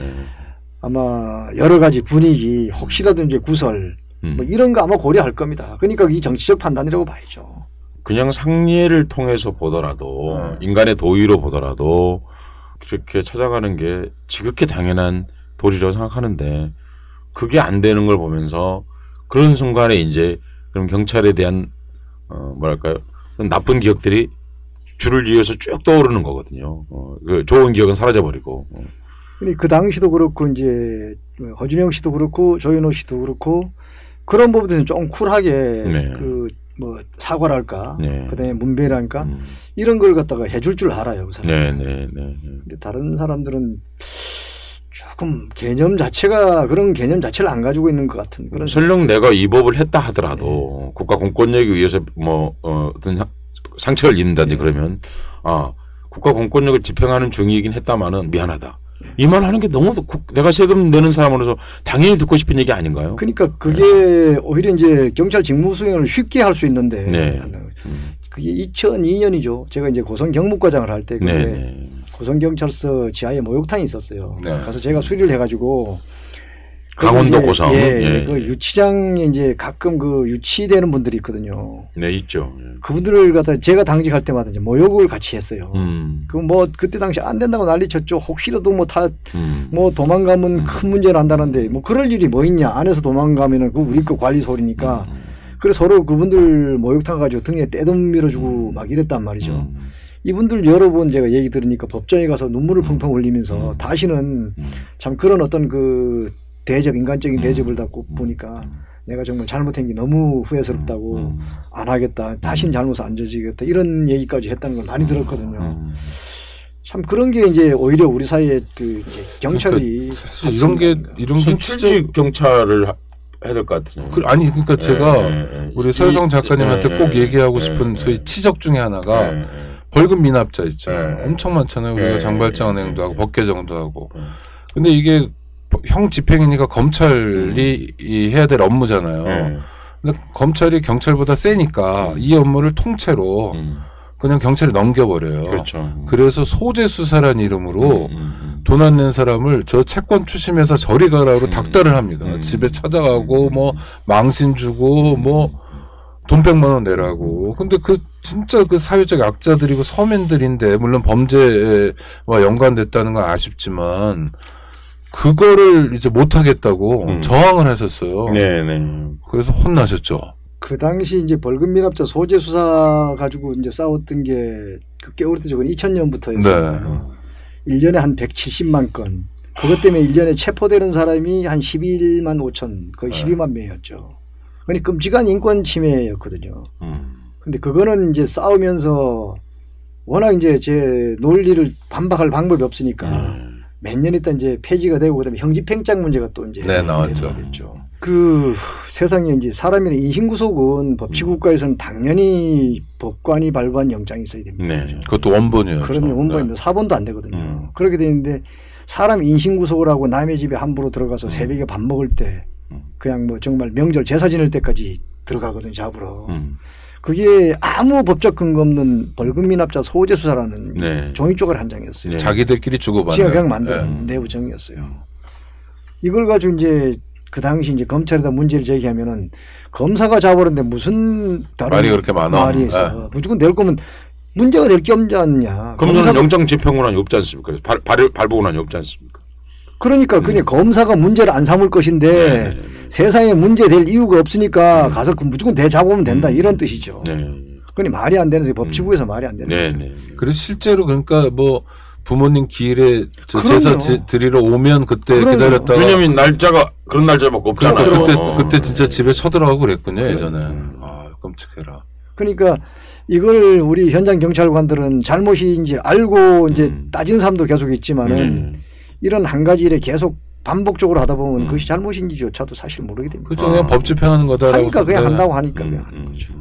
아마 여러 가지 분위기 혹시라도 이제 구설 뭐 이런 거 아마 고려할 겁니다. 그러니까 이 정치적 판단이라고 봐야죠. 그냥 상례를 통해서 보더라도 인간의 도의로 보더라도 그렇게 찾아가는 게 지극히 당연한 도리라고 생각하는데 그게 안 되는 걸 보면서 그런 순간에 이제 그럼 경찰에 대한 뭐랄까요 나쁜 기억들이 줄을 이어서 쭉 떠오르는 거거든요. 그 좋은 기억은 사라져버리고. 그 당시도 그렇고 이제 허준영 씨도 그렇고 조현호 씨도 그렇고 그런 부분에서는 좀 쿨하게 그 뭐 사과랄까, 그다음에 문배랄까 이런 걸 갖다가 해줄 줄 알아요, 그 사람. 근데 다른 사람들은 조금 개념 자체가 그런 개념 자체를 안 가지고 있는 것 같은 그런. 설령 내가 이 법을 했다 하더라도 국가 공권력에 의해서 뭐 어떤 상처를 입는다든지 그러면 국가 공권력을 집행하는 중이긴 했다마는 미안하다. 이 말 하는 게 너무 내가 세금 내는 사람으로서 당연히 듣고 싶은 얘기 아닌가요? 그러니까 그게 오히려 이제 경찰 직무 수행을 쉽게 할 수 있는데 그게 2002년이죠. 제가 이제 고성 경무과장을 할 때 그때 고성 경찰서 지하에 목욕탕이 있었어요. 가서 제가 수리를 해가지고 강원도 고성 그 유치장에 이제 가끔 그 유치되는 분들이 있거든요. 네, 있죠. 그분들을 갖다 제가 당직할 때마다 이제 모욕을 같이 했어요. 그 뭐 그때 당시 안 된다고 난리쳤죠. 혹시라도 뭐 도망가면 큰 문제를 한다는데 뭐 그럴 일이 뭐 있냐. 안에서 도망가면은 그 우리 거 관리 소리니까. 그래서 서로 그분들 목욕탕 가지고 등에 떼돈 밀어주고 막 이랬단 말이죠. 이분들 여러 번 제가 얘기 들으니까 법정에 가서 눈물을 펑펑 흘리면서 다시는 참 그런 어떤 그 대접, 인간적인 대접을 받고 보니까 내가 정말 잘못한 게 너무 후회스럽다고 안 하겠다. 다시는 잘못 안 저지겠다. 이런 얘기까지 했다는 걸 많이 들었거든요. 참 그런 게 이제 오히려 우리 사이에 그 경찰이 이런 게 출직 경찰을 해야 될 것 같아요. 아니 그러니까 제가 우리 서혜성 작가님한테 꼭 얘기하고 싶은 소위 치적 중에 하나가 벌금 미납자 있죠. 엄청 많잖아요. 우리가 장발장 은행도 하고 법개정도 하고. 근데 이게 형 집행이니까 검찰이 해야 될 업무잖아요. 근데 검찰이 경찰보다 세니까 이 업무를 통째로 그냥 경찰에 넘겨버려요. 그렇죠. 그래서 소재 수사란 이름으로 돈 안 낸 사람을 저 채권 추심해서 저리 가라로 닥달을 합니다. 집에 찾아가고 뭐 망신 주고 뭐 돈 100만 원 내라고. 근데 그 진짜 그 사회적 약자들이고 서민들인데 물론 범죄와 연관됐다는 건 아쉽지만 그거를 이제 못 하겠다고 저항을 하셨어요. 네네. 그래서 혼나셨죠. 그 당시 이제 벌금 미납자 소재 수사 가지고 이제 싸웠던 게 그 꽤 오래되죠. 2000년부터였어요. 네. 1년에 한 170만 건. 그것 때문에 1년에 체포되는 사람이 한 11만 5천, 거의 12만 명이었죠. 그러니까 끔찍한 인권 침해였거든요. 근데 그거는 이제 싸우면서 워낙 이제 제 논리를 반박할 방법이 없으니까 몇 년 있다 이제 폐지가 되고 그다음에 형집행장 문제가 또 이제 나왔죠. 그 세상에 이제 사람의 인신구속은 법치국가에서는 당연히 법관이 발부한 영장이 있어야 됩니다. 네. 그것도 원본이에요. 그럼요. 원본입니다. 사본도 안 되거든요. 그렇게 돼 있는데 사람 인신구속을 하고 남의 집에 함부로 들어가서 새벽에 밥 먹을 때 그냥 뭐 정말 명절 제사 지낼 때까지 들어가거든요. 잡으러. 그게 아무 법적 근거 없는 벌금 미납자 소재 수사라는 종이 쪼가리 한 장이었어요. 네. 자기들끼리 주고받는. 지가 그냥 만든 내부정이었어요. 이걸 가지고 이제 그 당시 이제 검찰에다 문제를 제기하면은 검사가 잡으는데 무슨 다른 말이 그렇게 많아. 말이 있어. 무조건 낼 거면 문제가 될 게 없지 않냐. 검사는 영장 집행권한이 없지 않습니까? 발부권한이 없지 않습니까? 그러니까 그냥 검사가 문제를 안 삼을 것인데 세상에 문제 될 이유가 없으니까 가서 무조건 대잡으면 된다 이런 뜻이죠. 그건 말이 안 되는 법치국에서 말이 안 되는 거죠. 그래서 실제로 그러니까 뭐 부모님 기일에 제사 드리러 오면 그때 기다렸다가 왜냐면 날짜가 그런 날짜밖에 없잖아요. 그러니까 그때 진짜 집에 쳐들어가고 그랬군요. 예전에. 아 끔찍해라. 그러니까 이걸 우리 현장 경찰관들은 잘못인지 알고 이제 따진 사람도 계속 있지만은 이런 한 가지 일에 계속 반복적으로 하다 보면 그것이 잘못인지조차도 사실 모르게 됩니다. 그렇죠. 그냥 법 집행하는 거다라고. 하니까 그냥 한다고 하니까 그냥 하는 거죠.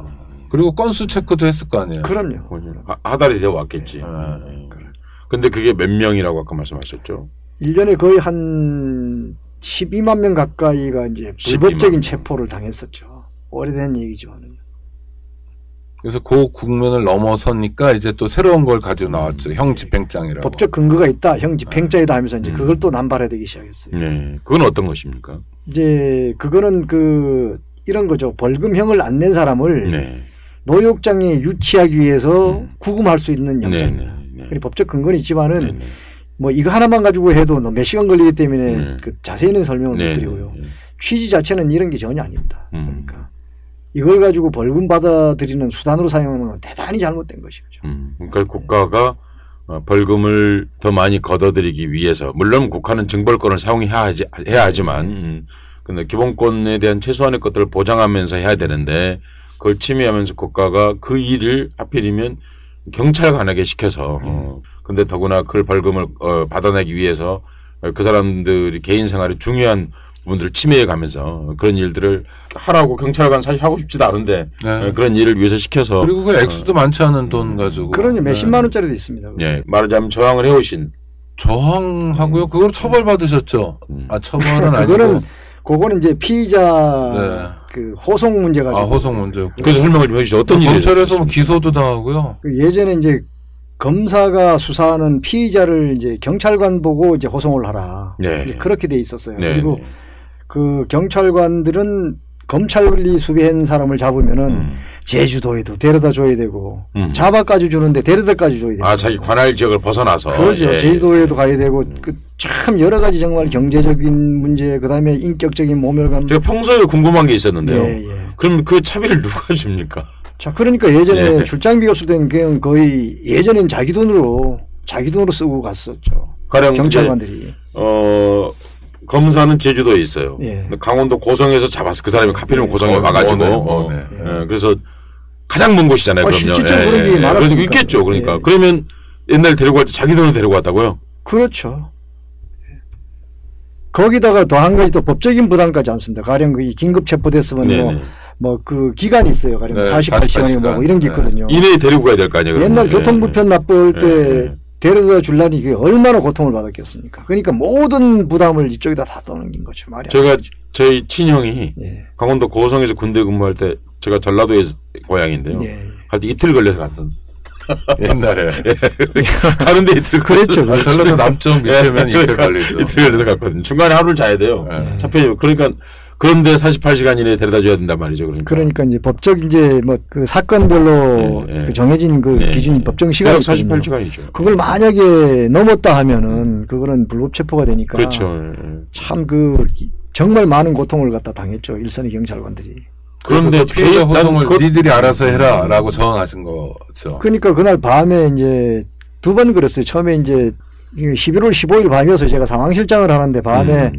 그리고 건수 체크도 했을 거 아니에요. 그럼요. 하달이 되어 왔겠지. 근데 그게 몇 명이라고 아까 말씀하셨죠? 1년에 거의 한 12만 명 가까이가 이제 불법적인 체포를 당했었죠. 오래된 얘기지만은. 그래서 그 국면을 넘어서니까 이제 또 새로운 걸 가지고 나왔죠. 형 집행장이라고. 법적 근거가 있다. 형 집행장이다 하면서 이제 그걸 또 남발해되기 시작했어요. 네. 그건 어떤 것입니까? 이제 그거는 이런 거죠. 벌금형을 안 낸 사람을 노역장에 유치하기 위해서 구금할 수 있는 영장입니다. 법적 근거는 있지만은 뭐 이거 하나만 가지고 해도 몇 시간 걸리기 때문에 그 자세히는 설명을 못 드리고요. 취지 자체는 이런 게 전혀 아닙니다. 그러니까 이걸 가지고 벌금 받아들이는 수단으로 사용하는 건 대단히 잘못된 것이죠. 그러니까 국가가 벌금을 더 많이 걷어들이기 위해서 물론 국가는 징벌권을 사용해야 하지만 근데 기본권에 대한 최소한의 것들을 보장하면서 해야 되는데 그걸 침해하면서 국가가 그 일을 하필이면 경찰관에게 시켜서 근데 더구나 그 벌금을 받아내기 위해서 그 사람들이 개인 생활에 중요한 부분들을 침해해 가면서 그런 일들을 하라고 경찰관 사실 하고 싶지도 않은데 그런 일을 위해서 시켜서 그리고 그 액수도 많지 않은 돈 가지고 그러니 몇십만 원짜리도 있습니다. 말하자면 저항을 해오신 저항하고요. 그걸 처벌받으셨죠. 처벌은 아니고 그거는 이제 피의자 그 호송 문제 가지고 호송 문제. 그래서 설명을 좀 해주시죠. 어떤 일이 검찰에서 뭐 기소도 당하고요. 예전에 이제 검사가 수사하는 피의자를 이제 경찰관 보고 이제 호송을 하라. 이제 그렇게 돼 있었어요. 그리고 그 경찰관들은 검찰관리 수배한 사람을 잡으면은 제주도에도 데려다 줘야 되고 잡아까지 주는데 데려다까지 줘야 되고. 자기 관할 지역을 벗어나서. 그렇죠. 제주도에도 가야 되고 참 여러 가지 정말 경제적인 문제 그다음에 인격적인 모멸감. 제가 평소에 궁금한 게 있었는데요. 그럼 그 차비를 누가 줍니까? 자, 그러니까 예전에 출장비가 없을 때는 그냥 거의 예전엔 자기 돈으로 쓰고 갔었죠. 경찰관들이. 검사는 제주도에 있어요. 강원도 고성에서 잡아서 그 사람이 하필이면 고성에 와가지고. 그래서 가장 먼 곳이잖아요. 그럼요. 실질적으로 그런 게 많았으니까. 있겠죠. 그러니까. 그러면 옛날 데리고 갈 때 자기 돈으로 데리고 왔다고요? 그렇죠. 거기다가 더 한 가지 또 법적인 부담까지 않습니다. 가령 그 긴급 체포됐으면 뭐 뭐 그 기간이 있어요. 가령 48시간이 뭐 이런 게 있거든요. 이내에 데리고 가야 될 거 아니에요. 옛날 교통불편 나쁠 때 데려다 줄라니 그게 얼마나 고통을 받았겠습니까. 그러니까 모든 부담을 이쪽에다 다 떠넘긴 거죠. 말이 제가 저희 친형이 강원도 고성에서 군대 근무할 때 제가 전라도에 고향인데요. 할 때 이틀 걸려서 갔던. 옛날에 가는데 이틀 그랬죠. 전라도 남쪽 밑에면 이틀 걸리죠. 이틀 걸려서 갔거든요. 중간에 하루를 자야 돼요. 잡혀요. 그러니까 그런데 48시간 이내에 데려다 줘야 된단 말이죠. 그러니까 이제 법적 이제 뭐 그 사건별로 그 정해진 그 기준이 법정 시간이 48시간이죠. 그걸 만약에 넘었다 하면은 그거는 불법 체포가 되니까. 그렇죠. 참 그 정말 많은 고통을 갖다 당했죠. 일선의 경찰관들이. 그런데 피해자 호송을 니들이 알아서 해라라고 정하신 거죠. 그러니까 그날 밤에 이제 2번 그랬어요. 처음에 이제 11월 15일 밤이어서 제가 상황실장을 하는데 밤에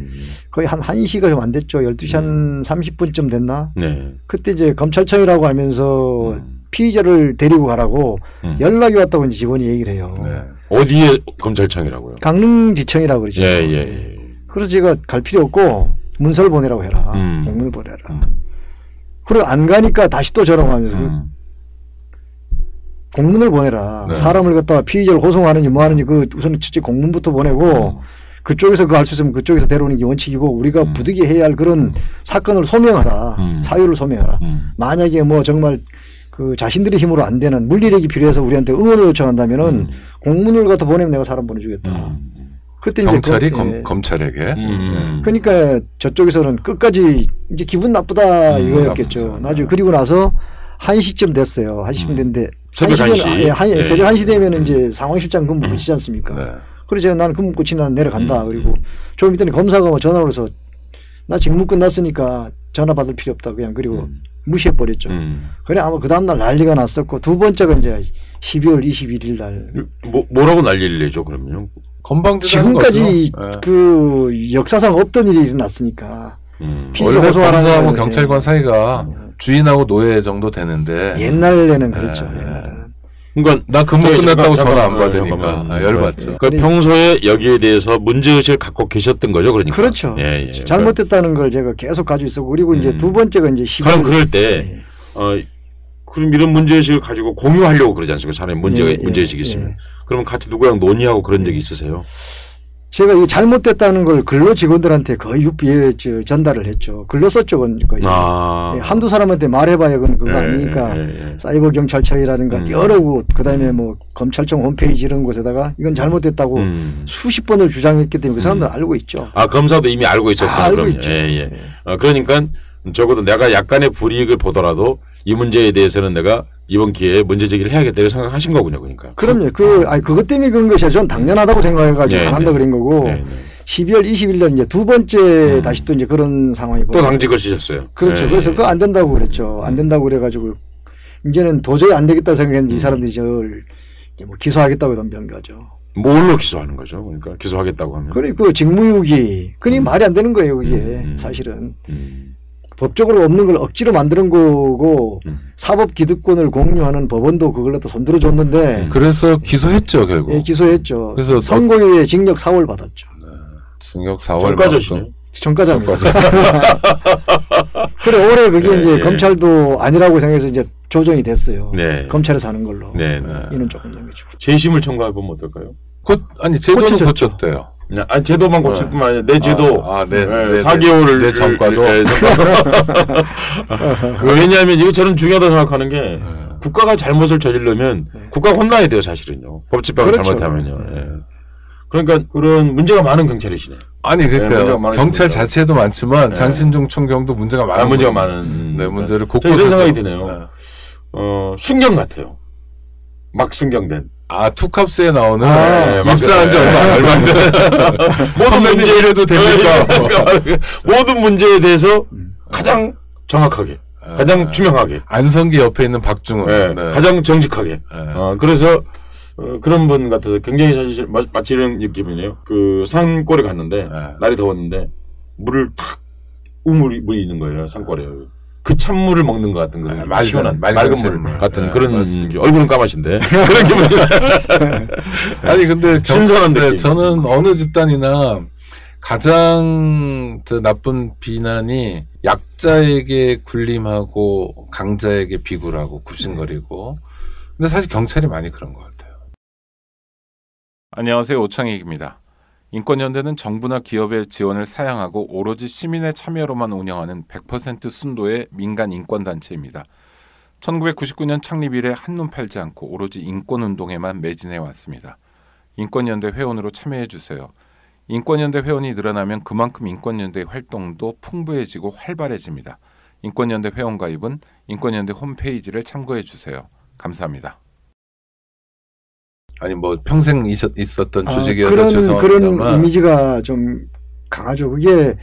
거의 한 1시가 좀 안 됐죠. 12시 한 30분쯤 됐나? 네. 그때 이제 검찰청이라고 하면서 피의자를 데리고 가라고 연락이 왔다고 이제 직원이 얘기를 해요. 네. 어디에 검찰청이라고요? 강릉지청이라고 그러죠. 그래서 제가 갈 필요 없고 문서를 보내라고 해라. 공문을 보내라. 그리고 안 가니까 다시 또 저러고 하면서 공문을 보내라. 네. 사람을 갖다가 피의자를 고소하는지 뭐 하는지 그 우선 첫째 공문부터 보내고 그쪽에서 그거 할 수 있으면 그쪽에서 데려오는 게 원칙이고 우리가 부득이 해야 할 그런 사건을 소명하라. 사유를 소명하라. 만약에 뭐 정말 그 자신들의 힘으로 안 되는 물리력이 필요해서 우리한테 응원을 요청한다면은 공문을 갖다 보내면 내가 사람 보내주겠다. 그때 경찰이 이제 검찰에게. 그러니까 저쪽에서는 끝까지 이제 기분 나쁘다 이거였겠죠. 나중에 그리고 나서 1시쯤 됐어요. 1시쯤 됐는데 새벽 1시. 새벽 1시 되면 이제 상황실장 근무 끝이지 않습니까? 그래서 제가 나는 근무 끝이 난 내려간다. 그리고 조금 있더니 검사가 뭐 전화를 해서 나 직무 끝났으니까 전화 받을 필요 없다. 그냥 그리고 무시해버렸죠. 그래 아마 그 다음날 난리가 났었고 두 번째가 이제 12월 21일 날. 뭐라고 난리를 내죠 그러면요? 지금까지 그 역사상 없던 일이 일어났으니까. 원래 검사하고 경찰관 사이가 주인하고 노예 정도 되는데 옛날에는 그렇죠. 옛날에는. 그러니까 나 근무 끝났다고 전화 안 받으니까 열받죠. 그러니까 평소에 여기에 대해서 문제의식을 갖고 계셨던 거죠, 그러니까. 그렇죠. 잘못됐다는 걸 제가 계속 가지고 있었고 그리고 이제 두 번째가 이제 그럼 그럴 때 그럼 이런 문제의식을 가지고 공유하려고 그러지 않습니까? 사람이 문제의식이 있으면. 그러면 같이 누구랑 논의하고 그런 적이 있으세요? 제가 이 잘못됐다는 걸 근로 직원들한테 거의 전달을 했죠. 글로 썼죠. 거의. 한두 사람한테 말해봐야 그거 아니니까 사이버 경찰청이라든가 여러 곳 그다음에 뭐 검찰청 홈페이지 이런 곳에다가 이건 잘못됐다고 수십 번을 주장했기 때문에 그 사람들은 알고 있죠. 검사도 이미 알고 있었구나. 알고 있죠. 그러니까 적어도 내가 약간의 불이익을 보더라도 이 문제에 대해서는 내가 이번 기회에 문제 제기를 해야겠다고 생각하신 거군요, 그러니까. 그럼요. 그것 때문에 그런 것이 전 당연하다고 생각해가지고 안 한다 그런 거고. 12월 20일 날 이제 두 번째 다시 또 이제 그런 상황이 또 당직을 쓰셨어요. 그렇죠. 그래서 그거 안 된다고 그랬죠. 안 된다고 그래가지고 이제는 도저히 안 되겠다 생각했는데 이 사람들이 저를 뭐 기소하겠다고 덤벼가죠. 뭘로 기소하는 거죠? 그러니까 기소하겠다고 하면. 그 직무유기. 그게 말이 안 되는 거예요, 그게 사실은. 법적으로 없는 걸 억지로 만드는 거고 사법 기득권을 공유하는 법원도 그걸 갖다 손들어 줬는데 그래서 기소했죠 결국. 예, 기소했죠. 그래서 선고유예 징역 4월 받았죠. 징역 4월. 전과자시네. 전과자입니다. 그래 올해 그게 이제 검찰도 아니라고 생각해서 이제 조정이 됐어요. 검찰에서 하는 걸로. 이는 조금 넘기죠. 재심을 청구해보면 어떨까요? 제도는 고쳤대요. 아니 제도만 고칠 뿐만 아니라 내 제도 4개월을 내 전과도 왜냐하면 이거 저는 중요하다고 생각하는 게 국가가 잘못을 저지르면 국가가 혼나야 돼요 사실은요. 법집행을 잘못하면요. 그러니까 그런 문제가 많은 경찰이시네요. 아니 그러니까 경찰 자체도 많지만 장신중 총경도 문제가 많은 문제가 많은 문제를 곳곳에 이런 생각이 드네요. 순경 같아요. 막 순경된. 투캅스에 나오는 입사한 지 얼마 안 돼. 모든 문제라도 됩니까? 모든 문제에 대해서 가장 정확하게, 가장 투명하게. 안성기 옆에 있는 박중훈. 가장 정직하게. 그래서 그런 분 같아서 굉장히 사실 마치 이런 느낌이네요. 그 산골에 갔는데 날이 더웠는데 물을 탁 우물이 있는 거예요. 산골에. 그 찬물을 먹는 것 같은 그런 시원한 맑은 물 같은 그런 얼굴은 까마신데 그런 기분이 아니 근데 신선한 느낌. 저는 어느 집단이나 가장 나쁜 비난이 약자에게 군림하고 강자에게 비굴하고 굽신거리고. 근데 사실 경찰이 많이 그런 것 같아요. 안녕하세요. 오창익입니다. 인권연대는 정부나 기업의 지원을 사양하고 오로지 시민의 참여로만 운영하는 100% 순도의 민간 인권단체입니다. 1999년 창립 이래 한눈 팔지 않고 오로지 인권운동에만 매진해 왔습니다. 인권연대 회원으로 참여해 주세요. 인권연대 회원이 늘어나면 그만큼 인권연대의 활동도 풍부해지고 활발해집니다. 인권연대 회원 가입은 인권연대 홈페이지를 참고해 주세요. 감사합니다. 아니 뭐 평생 있었던 조직이어서 죄송합니다만 그런 이미지가 좀 강하죠. 그게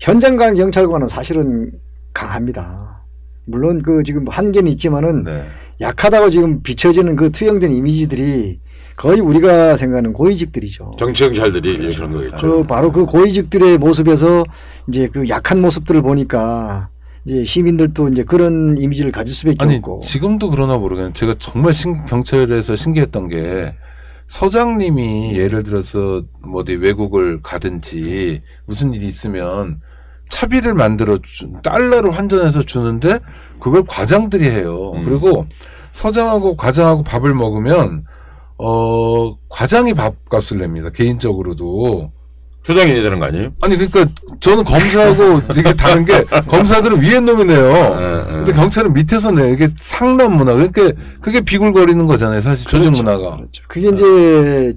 현장관 경찰관은 사실은 강합니다. 물론 그 지금 한계는 있지만은 네. 약하다고 지금 비춰지는 그 투영된 이미지들이 거의 우리가 생각하는 고위직들이죠. 정치 경찰들이 그렇죠. 그런 거겠죠. 저 바로 그 고위직들의 모습에서 이제 그 약한 모습들을 보니까 이제 시민들도 이제 그런 이미지를 가질 수밖에 없고. 지금도 그러나 모르겠는데 제가 정말 경찰에서 신기했던 게 서장님이 예를 들어서 뭐 어디 외국을 가든지 무슨 일이 있으면 차비를 만들어 달러를 환전해서 주는데 그걸 과장들이 해요. 그리고 서장하고 과장하고 밥을 먹으면 과장이 밥값을 냅니다. 개인적으로도. 조장이 해야 되는 거 아니에요? 아니 그러니까 저는 검사하고 이게 다른 게 검사들은 위에 놈이 내요. 근데 경찰은 밑에서 내요. 이게 상남 문화. 그러니까 그게 비굴거리는 거잖아요. 사실 조직 그렇죠. 문화가. 그렇죠. 그게 이제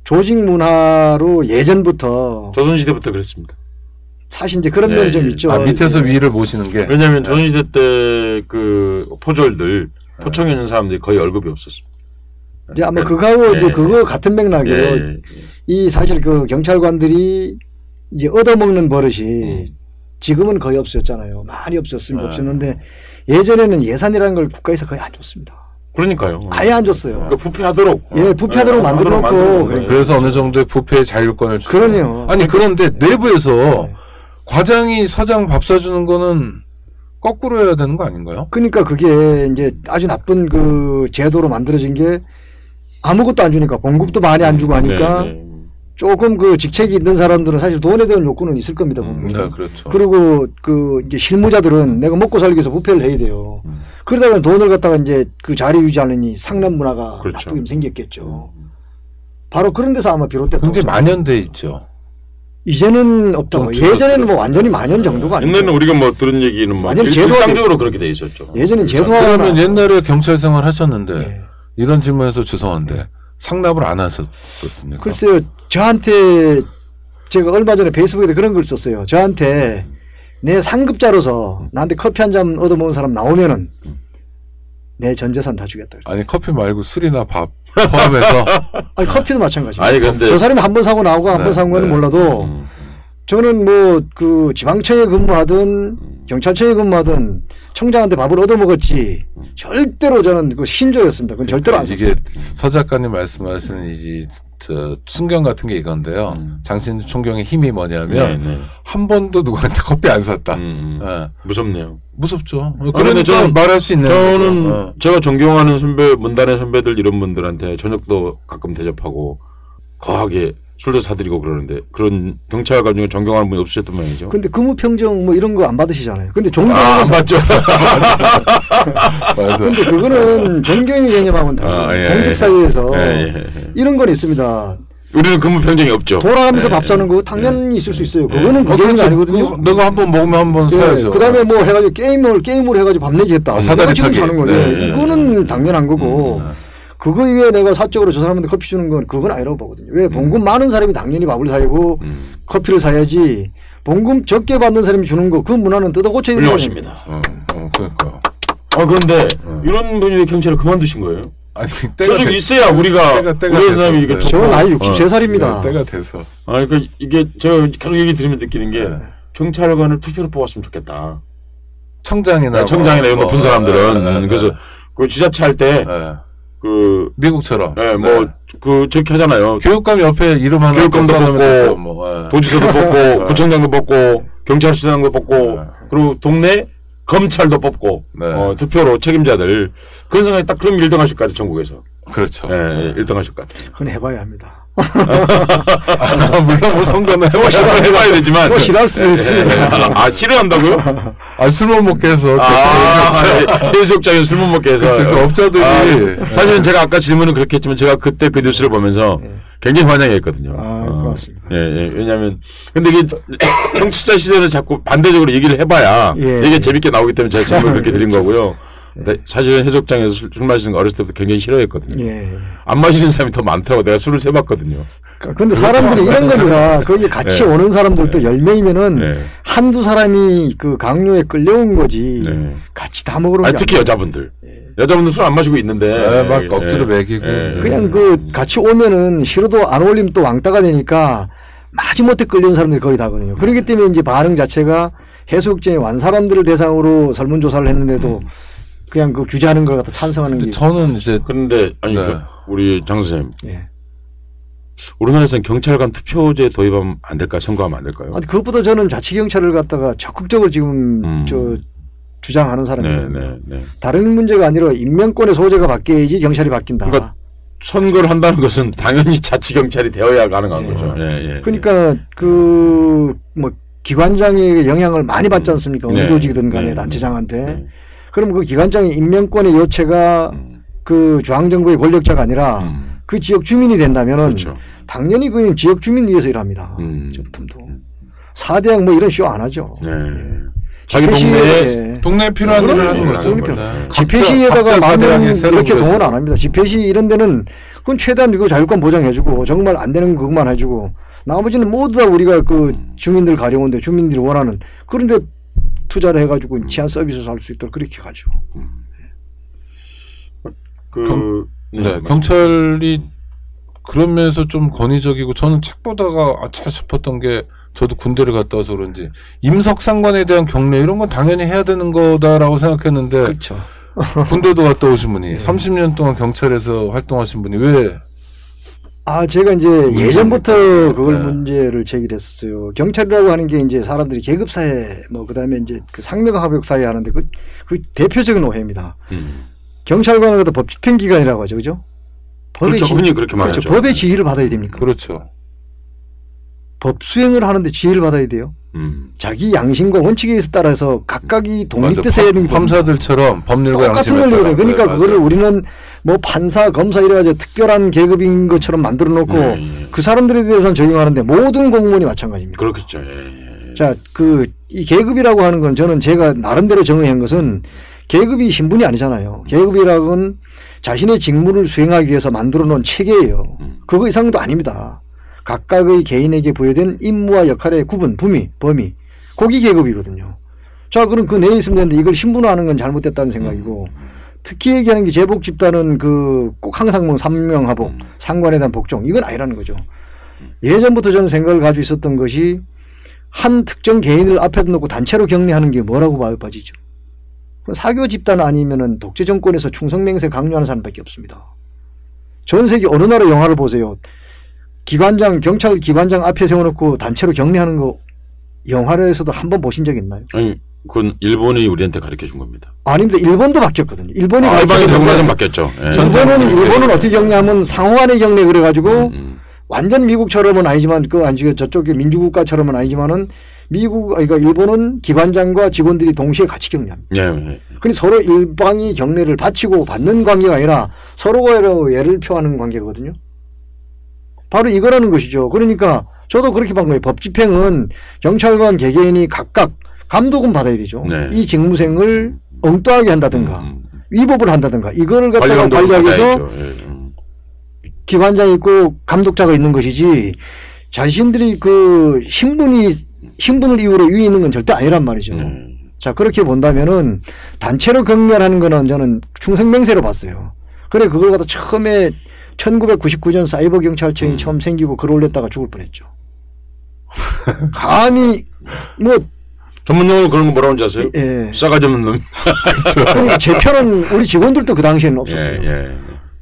조직 문화로 예전부터 조선시대부터 그랬습니다. 사실 이제 그런 면이 좀 있죠. 밑에서 위를 모시는 게. 왜냐하면 조선시대 때 그 포졸들 포청에 있는 사람들이 거의 월급이 없었습니다. 이제 아마 그거하고 이제 그거 같은 맥락이에요. 이 사실 그 경찰관들이 이제 얻어먹는 버릇이 지금은 거의 없었잖아요. 많이 없었는데 예전에는 예산이라는 걸 국가에서 거의 안 줬습니다. 그러니까요. 아예 안 줬어요. 그러니까 부패하도록. 부패하도록 만들어놓고. 그래서 어느 정도의 부패의 자율권을 주고. 그러네요. 아니 그런데 내부에서 과장이 서장 밥 사주는 거는 거꾸로 해야 되는 거 아닌가요? 그러니까 그게 이제 아주 나쁜 그 제도로 만들어진 게 아무것도 안 주니까 봉급도 많이 안 주고 하니까 조금 그 직책이 있는 사람들은 사실 돈에 대한 욕구는 있을 겁니다. 네, 그렇죠. 그리고 그 이제 실무자들은 내가 먹고 살기 위해서 부패를 해야 돼요. 그러다가 돈을 갖다가 이제 그 자리 유지하느니 상남 문화가 그렇죠. 나쁘게 생겼겠죠. 바로 그런 데서 아마 비롯됐다고. 굉장히 만연돼 있죠. 이제는 없다고. 예전에는 뭐 완전히 만연 정도가 아니고. 옛날에는 우리가 뭐 들은 얘기는 뭐 완전히 일상적으로 그렇게 돼 있었죠. 예전엔 제도화. 그러면 옛날에 경찰 생활 하셨는데 이런 질문에서 죄송한데 상납을 안 하셨습니까? 글쎄요. 저한테 제가 얼마 전에 페이스북에 그런 걸 썼어요. 저한테 내 상급자로서 나한테 커피 한 잔 얻어먹은 사람 나오면은 내 전 재산 다 주겠다. 아니 커피 말고 술이나 밥 포함해서. 아니 커피도 마찬가지예요. 아니 근데 저 사람이 한 번 사고 나오고 한 번 사고 거는 몰라도 저는 뭐 그 지방청에 근무하든 경찰청에 근무하든 청장한테 밥을 얻어먹었지 절대로 저는 그 신조였습니다. 그건 절대로 안 썼어요. 이게 서 작가님 말씀하시는 저 순경 같은 게 이건데요. 장신주 총경의 힘이 뭐냐면 한 번도 누구한테 커피 안 샀다. 무섭네요. 무섭죠. 그런데 저는 말할 수 있는 저는 제가 존경하는 선배 문단의 선배들 이런 분들한테 저녁도 가끔 대접하고 거하게 술도 사드리고 그러는데 그런 경찰관 중에 존경하는 분이 없으셨단 말이죠. 근데 근무평정 뭐 이런 거 안 받으시잖아요. 근데 존경은 안 받죠. 근데 그거는 존경의 개념하고는 다르죠. 공직 사회에서 이런 건 있습니다. 우리는 근무평정이 없죠. 돌아가면서 밥 사는 거 당연히 있을 수 있어요. 그거는 그게 아니거든요. 내가 한 번 먹으면 한 번 사야죠. 그다음에 뭐 해가지고 게임을 해가지고 밥 내기했다. 사다리 타기. 사는 거예요. 이거는 당연한 거고. 그거 이외에 내가 사적으로 저 사람한테 커피 주는 건 그건 아니라고 보거든요. 왜 봉급 많은 사람이 당연히 밥을 사야고 커피를 사야지 봉급 적게 받는 사람이 주는 거 그 문화는 뜯어 고쳐야 되는 훌륭하십니다. 그러니까. 그런데 이런 분이 왜 경찰을 그만두신 거예요? 아니 때가 있어야 우리가 우리 사람이 이게 저 나이 63살입니다. 때가 돼서. 그러니까 이게 제가 계속 얘기 들으면 느끼는 게 경찰관을 투표로 뽑았으면 좋겠다. 청장이나 이런 높은 사람들은 그래서 그 지자체 할 때. 그 미국처럼 그 저렇게 하잖아요. 교육감 옆에 이름 하나 교육감도 뽑고 도지사도 뽑고 구청장도 뽑고 경찰서장도 뽑고 그리고 동네 검찰도 뽑고 투표로 책임자들 그런 생각이 딱 그럼 1등 하실 것 같아요. 전국에서. 그렇죠. 1등 하실 것 같아요. 그건 해봐야 합니다. 물론 뭐 선거는 해봐야 되지만. 또 싫어할 수도 있습니다. 싫어한다고요? 술 못 먹게 해서. 해수욕장에 술 못 먹게 해서. 그치, 그 업자들이. 사실은 제가 아까 질문은 그렇게 했지만 제가 그때 그 뉴스를 보면서 굉장히 환영했거든요. 고맙습니다. 왜냐하면 근데 이게 정치자 시절에 자꾸 반대적으로 얘기를 해봐야 이게 재밌게 나오기 때문에 제가 질문을 그렇게 드린 거고요. 사실은 해수욕장에서 술 마시는 거 어렸을 때부터 굉장히 싫어했거든요. 안 마시는 사람이 더 많더라고. 내가 술을 세봤거든요. 그런데 사람들이 이런 겁니다. 거기 같이 오는 사람들도 10명이면은 한두 사람이 그 강요에 끌려온 거지. 같이 다 먹으러. 특히 여자분들. 여자분들 술 안 마시고 있는데. 막 억지로 먹이고. 그냥 그 같이 오면은 싫어도 안 올리면 또 왕따가 되니까 마지못해 끌려온 사람들이 거의 다거든요. 그렇기 때문에 이제 반응 자체가 해수욕장에 완 사람들을 대상으로 설문조사를 했는데도 그냥 그 규제하는 걸 갖다 찬성하는 게. 저는 이제 그런데 아니 우리 장 선생님, 우리나라에서는 경찰관 투표제 도입하면 안 될까요? 선거하면 안 될까요? 아니 그것보다 저는 자치 경찰을 갖다가 적극적으로 지금 주장하는 사람입니다. 다른 문제가 아니라 인명권의 소재가 바뀌어야지 경찰이 바뀐다. 그러니까 선거를 한다는 것은 당연히 자치 경찰이 되어야 가능한 거죠. 그러니까 그 뭐 기관장의 영향을 많이 받지 않습니까? 어느 조직이든 간에 단체장한테. 그럼 그 기관장의 인명권의 요체가 그 중앙정부의 권력자가 아니라 그 지역 주민이 된다면은 당연히 그 지역 주민 위해서 일합니다. 저부터 사대양 뭐 이런 쇼 안 하죠. 자기 동네에 필요한 일을 하는 거죠. 집회 시에다가 많은 이렇게 동원 안 합니다. 집회 시 이런 데는 그건 최대한 이거 자율권 보장해주고 정말 안 되는 그것만 해주고 나머지는 모두 다 우리가 그 주민들 가려운데 주민들이 원하는 그런데 투자를 해가지고 치안 서비스를 할 수 있도록 그렇게 가죠. 경찰이 그런 면에서 좀 권위적이고 저는 책 보다가 아차 싶었던 게 저도 군대를 갔다 와서 그런지 임석상관에 대한 경례 이런 건 당연히 해야 되는 거다라고 생각했는데 그렇죠. 군대도 갔다 오신 분이 30년 동안 경찰에서 활동하신 분이 왜 제가 이제 예전부터 그걸 문제를 제기했었어요. 경찰이라고 하는 게 이제 사람들이 계급사회, 뭐, 그 다음에 이제 그 상명하복사회 하는데 그 대표적인 오해입니다. 경찰관을 갖다 법 집행기관이라고 하죠. 그죠? 그렇죠. 흔히 그렇게 말하죠. 그렇죠. 법의 지휘를 받아야 됩니까? 그렇죠. 법 수행을 하는데 지휘를 받아야 돼요. 자기 양심과 원칙에 따라서 각각이 독립돼서 해야 되는 판사들처럼 법률과 똑같은 권리거든요. 그러니까 그거를 우리는 뭐 판사, 검사 이래가지고 특별한 계급인 것처럼 만들어 놓고 그 사람들에 대해서는 적용하는데 모든 공무원이 마찬가지입니다. 그렇겠죠. 자, 이 계급이라고 하는 건 저는 제가 나름대로 정의한 것은 계급이 신분이 아니잖아요. 계급이라고는 자신의 직무를 수행하기 위해서 만들어 놓은 체계예요. 그거 이상도 아닙니다. 각각의 개인에게 부여된 임무와 역할의 구분, 범위, 거기 계급이거든요. 자, 그럼 그 내에 있으면 되는데 이걸 신분화하는 건 잘못됐다는 생각이고 특히 얘기하는 게 제복 집단은 꼭 항상 뭐 삼명하복, 상관에 대한 복종 이건 아니라는 거죠. 예전부터 저는 생각을 가지고 있었던 것이 한 특정 개인을 앞에 놓고 단체로 격리하는 게 뭐라고 봐지죠. 사교 집단 아니면은 독재 정권에서 충성맹세 강요하는 사람밖에 없습니다. 전 세계 어느 나라 영화를 보세요. 경찰 기관장 앞에 세워놓고 단체로 격리하는 거 영화에서도 한번 보신 적 있나요? 아니, 그건 일본이 우리한테 가르쳐 준 겁니다. 아닙니다. 일본도 바뀌었거든요. 일본이 일본이 바뀌었죠. 일본은 어떻게 격리하면 상호간의 격리 그래가지고 완전 미국처럼은 아니지만 저쪽에 민주국가처럼은 아니지만은 그러니까 일본은 기관장과 직원들이 동시에 같이 격리합니다. 근데 서로 일방이 격리를 바치고 받는 관계가 아니라 서로가 예를 표하는 관계거든요. 바로 이거라는 것이죠. 그러니까 저도 그렇게 본 거예요. 법 집행은 경찰관 개개인이 각각 감독은 받아야 되죠. 이 직무생을 엉뚱하게 한다든가 위법을 한다든가 이거를 갖다가 관리하기 위해서 기관장이 있고 감독자가 있는 것이지 자신들이 그 신분을 이유로 위에 있는 건 절대 아니란 말이죠. 자, 그렇게 본다면은 단체로 경멸하는 거는 저는 충성맹세로 봤어요. 그래, 그걸 갖다 처음에 1999년 사이버 경찰청이 처음 생기고 글 올렸다가 죽을 뻔했죠. 감히 뭐 전문용어로 그런 거 뭐라고 하는지 아세요? 싸가지 없는 놈. 그러니까 제 편은 우리 직원들도 그 당시에는 없었어요.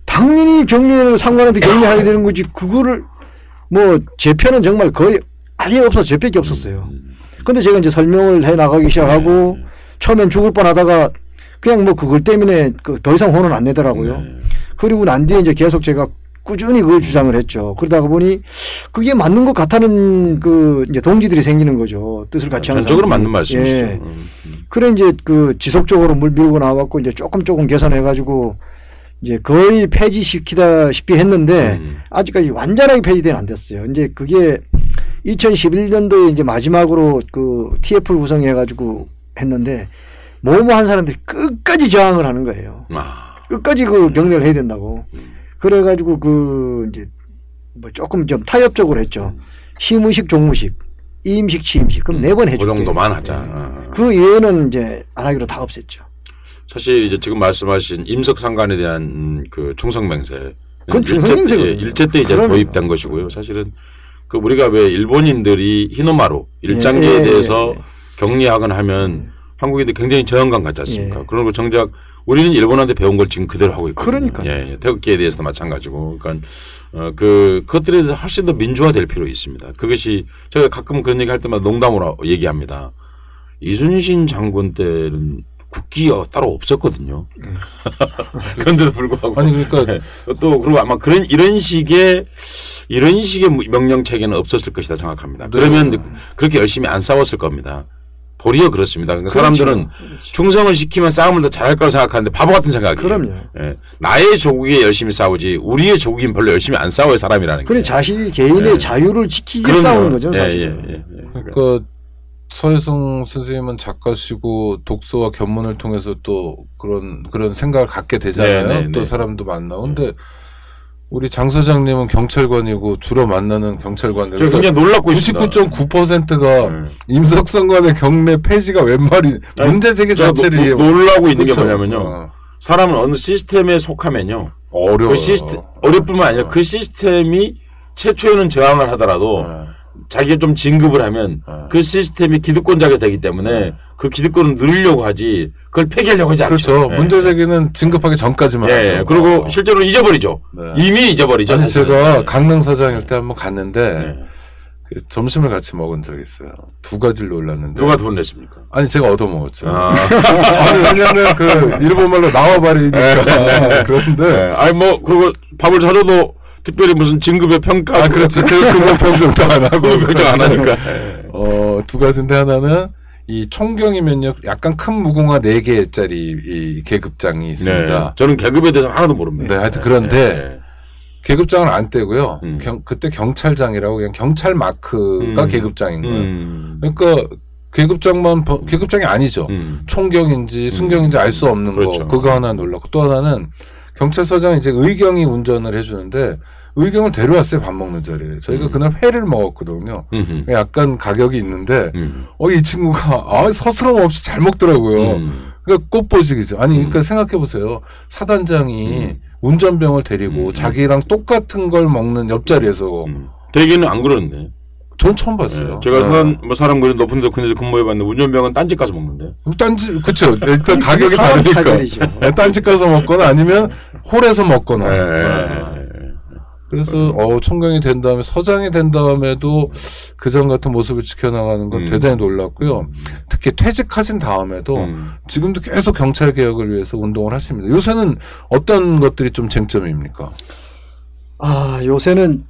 당연히 격리를 상관한테 격리하게 되는 거지. 그거를 뭐 제 편은 정말 거의 아예 없었어요. 제 밖에 없었어요. 근데 제가 이제 설명을 해 나가기 시작하고 처음엔 죽을 뻔하다가 그냥 뭐 그걸 때문에 더 이상 혼은 안 내더라고요. 그리고 난 뒤에 이제 계속 제가 꾸준히 그걸 주장을 했죠. 그러다가 보니 그게 맞는 것 같다는 그 이제 동지들이 생기는 거죠. 뜻을 같이 하는 전적으로 맞는 말씀이시죠. 예. 그래 이제 그 지속적으로 물 밀고 나왔고 이제 조금 개선해가지고 이제 거의 폐지시키다시피 했는데 아직까지 완전하게 폐지는 안 됐어요. 이제 그게 2011년도에 이제 마지막으로 그 TF를 구성해가지고 했는데 모모한 사람들이 끝까지 저항을 하는 거예요. 끝까지 그 경례를 해야 된다고. 그래가지고 그 이제 뭐 조금 좀 타협적으로 했죠. 심의식, 종무식, 이임식, 취임식. 그럼 4번 해줄게. 그 정도만 하자. 그 이외에는 이제 안 하기로 다 없앴죠. 사실 이제 지금 말씀하신 임석상관에 대한 그 총성맹세. 일제 때 이제 도입된 것이고요. 사실은 그 우리가 왜 일본인들이 히노마루 일장기에 대해서 격리하거나 하면 한국인들 굉장히 저항감 갖지 않습니까? 그런 거 정작 우리는 일본한테 배운 걸 지금 그대로 하고 있거든요. 그러니까. 태극기에 대해서도 마찬가지고. 그러니까 그것들에 대해서 훨씬 더 민주화될 필요 있습니다. 그것이 제가 가끔 그런 얘기 할 때마다 농담으로 얘기합니다. 이순신 장군 때는 국기가 따로 없었거든요. 그런데도 불구하고. 아니 그러니까 또 그리고 아마 이런 식의 명령 체계는 없었을 것이다 생각합니다. 그러면 그렇게 열심히 안 싸웠을 겁니다. 도리어 그렇습니다. 그러니까 사람들은 충성을 시키면 싸움을 더 잘할 거라고 생각하는데 바보 같은 생각이에요. 그럼요. 예. 나의 조국에 열심히 싸우지 우리의 조국인 별로 열심히 안 싸워요 사람이라는 게. 그래 자신이 개인의 자유를 지키기 싸우는 거죠. 사실. 그러니까 서혜성 선생님은 작가시고 독서와 견문을 통해서 또 그런 생각을 갖게 되잖아요. 또 사람도 만나고. 근데 우리 장 소장님은 경찰관이고 주로 만나는 경찰관들. 저 굉장히 놀랍고 있습니다. 99.9%가 임석선관의 경례 폐지가 웬 말이 문제 제기 자체를 놀라고 있는 게 뭐냐면요. 사람은 어느 시스템에 속하면요. 어려워요. 어렵뿐만 아니라 그 시스템이 최초에는 저항을 하더라도 자기가 좀 진급을 하면 그 시스템이 기득권자가 되기 때문에 그 기득권을 누리려고 하지 그걸 폐기하려고 하지 않죠. 그렇죠. 문제 제기는 진급하기 전까지만 하죠. 그리고 실제로 잊어버리죠. 이미 잊어버리죠. 아니 제가 강릉 사장일 때 한번 갔는데 점심을 같이 먹은 적이 있어요. 2가지를 놀랐는데. 누가 돈 냈습니까? 아니 제가 얻어먹었죠. 아니 왜냐면 그 일본말로 나와버리니까. 그런데 아니 뭐 그리고 밥을 사줘도 특별히 무슨 진급의 평가. 그렇죠. 그거 평정도 안 하고. 평정 안 하니까. 2가지인데 하나는 이 총경이면요 약간 큰 무궁화 4개짜리 이 계급장이 있습니다. 저는 계급에 대해서 하나도 모릅니다. 네, 하여튼 그런데 계급장을 안 떼고요. 그때 경찰장이라고 그냥 경찰 마크가 계급장인 거예요. 그러니까 계급장이 아니죠. 총경인지 순경인지 알 수 없는 거. 그거 하나 놀랐고 또 하나는 경찰서장이 이제 의경이 운전을 해주는데 의경을 데려왔어요. 밥 먹는 자리에. 저희가 그날 회를 먹었거든요. 약간 가격이 있는데 이 친구가 서스럼 없이 잘 먹더라고요. 그러니까 꽃보직이죠. 아니 그러니까 생각해 보세요. 사단장이 운전병을 데리고 자기랑 똑같은 걸 먹는 옆자리에서 대개는 안 그러는데. 전 처음 봤어요. 제가 사람 그런 높은 데 군에서 근무해봤는데 운전병은 딴집 가서 먹는데. 그렇죠. 일단 가격이 다르니까. 딴집 가서 먹거나 아니면 홀에서 먹거나. 그래서 총경이 된 다음에 서장이 된 다음에도 그전 같은 모습을 지켜나가는 건 대단히 놀랐고요. 특히 퇴직하신 다음에도 지금도 계속 경찰 개혁을 위해서 운동을 하십니다. 요새는 어떤 것들이 좀 쟁점입니까? 요새는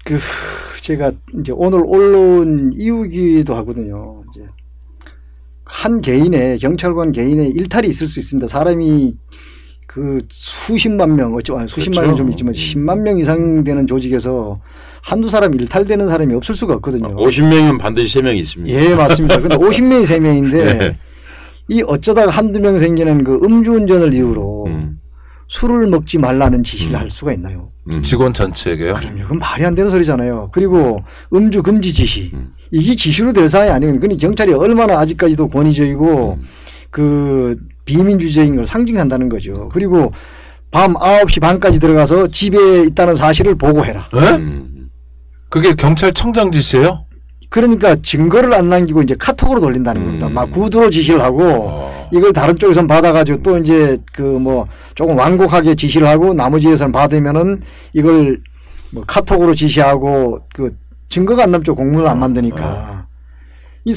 제가 이제 오늘 올라온 이유기도 하거든요. 이제 한 개인의 경찰관 개인의 일탈이 있을 수 있습니다. 사람이 수십만 명, 수십만 명 좀 있지만 10만 명 이상 되는 조직에서 한두 사람 일탈되는 사람이 없을 수가 없거든요. 50명이면 반드시 3명이 있습니다. 예, 맞습니다. 근데 50명이 3명인데 이 어쩌다가 한두 명 생기는 그 음주운전을 이유로 술을 먹지 말라는 지시를 할 수가 있나요? 직원 전체에게요? 그럼요. 그건 말이 안 되는 소리잖아요. 그리고 음주 금지 지시. 이게 지시로 될 사안이 아니에요. 그러니 경찰이 얼마나 아직까지도 권위적이고 비민주적인 걸 상징한다는 거죠. 그리고 밤 9시 반까지 들어가서 집에 있다는 사실을 보고해라. 그게 경찰청장 지시예요? 그러니까 증거를 안 남기고 이제 카톡으로 돌린다는 겁니다. 막 구두로 지시를 하고 이걸 다른 쪽에서 받아가지고 또 이제 조금 완곡하게 지시를 하고 나머지에서는 받으면은 이걸 카톡으로 지시하고 증거가 안 남죠. 공문을 안 만드니까. 이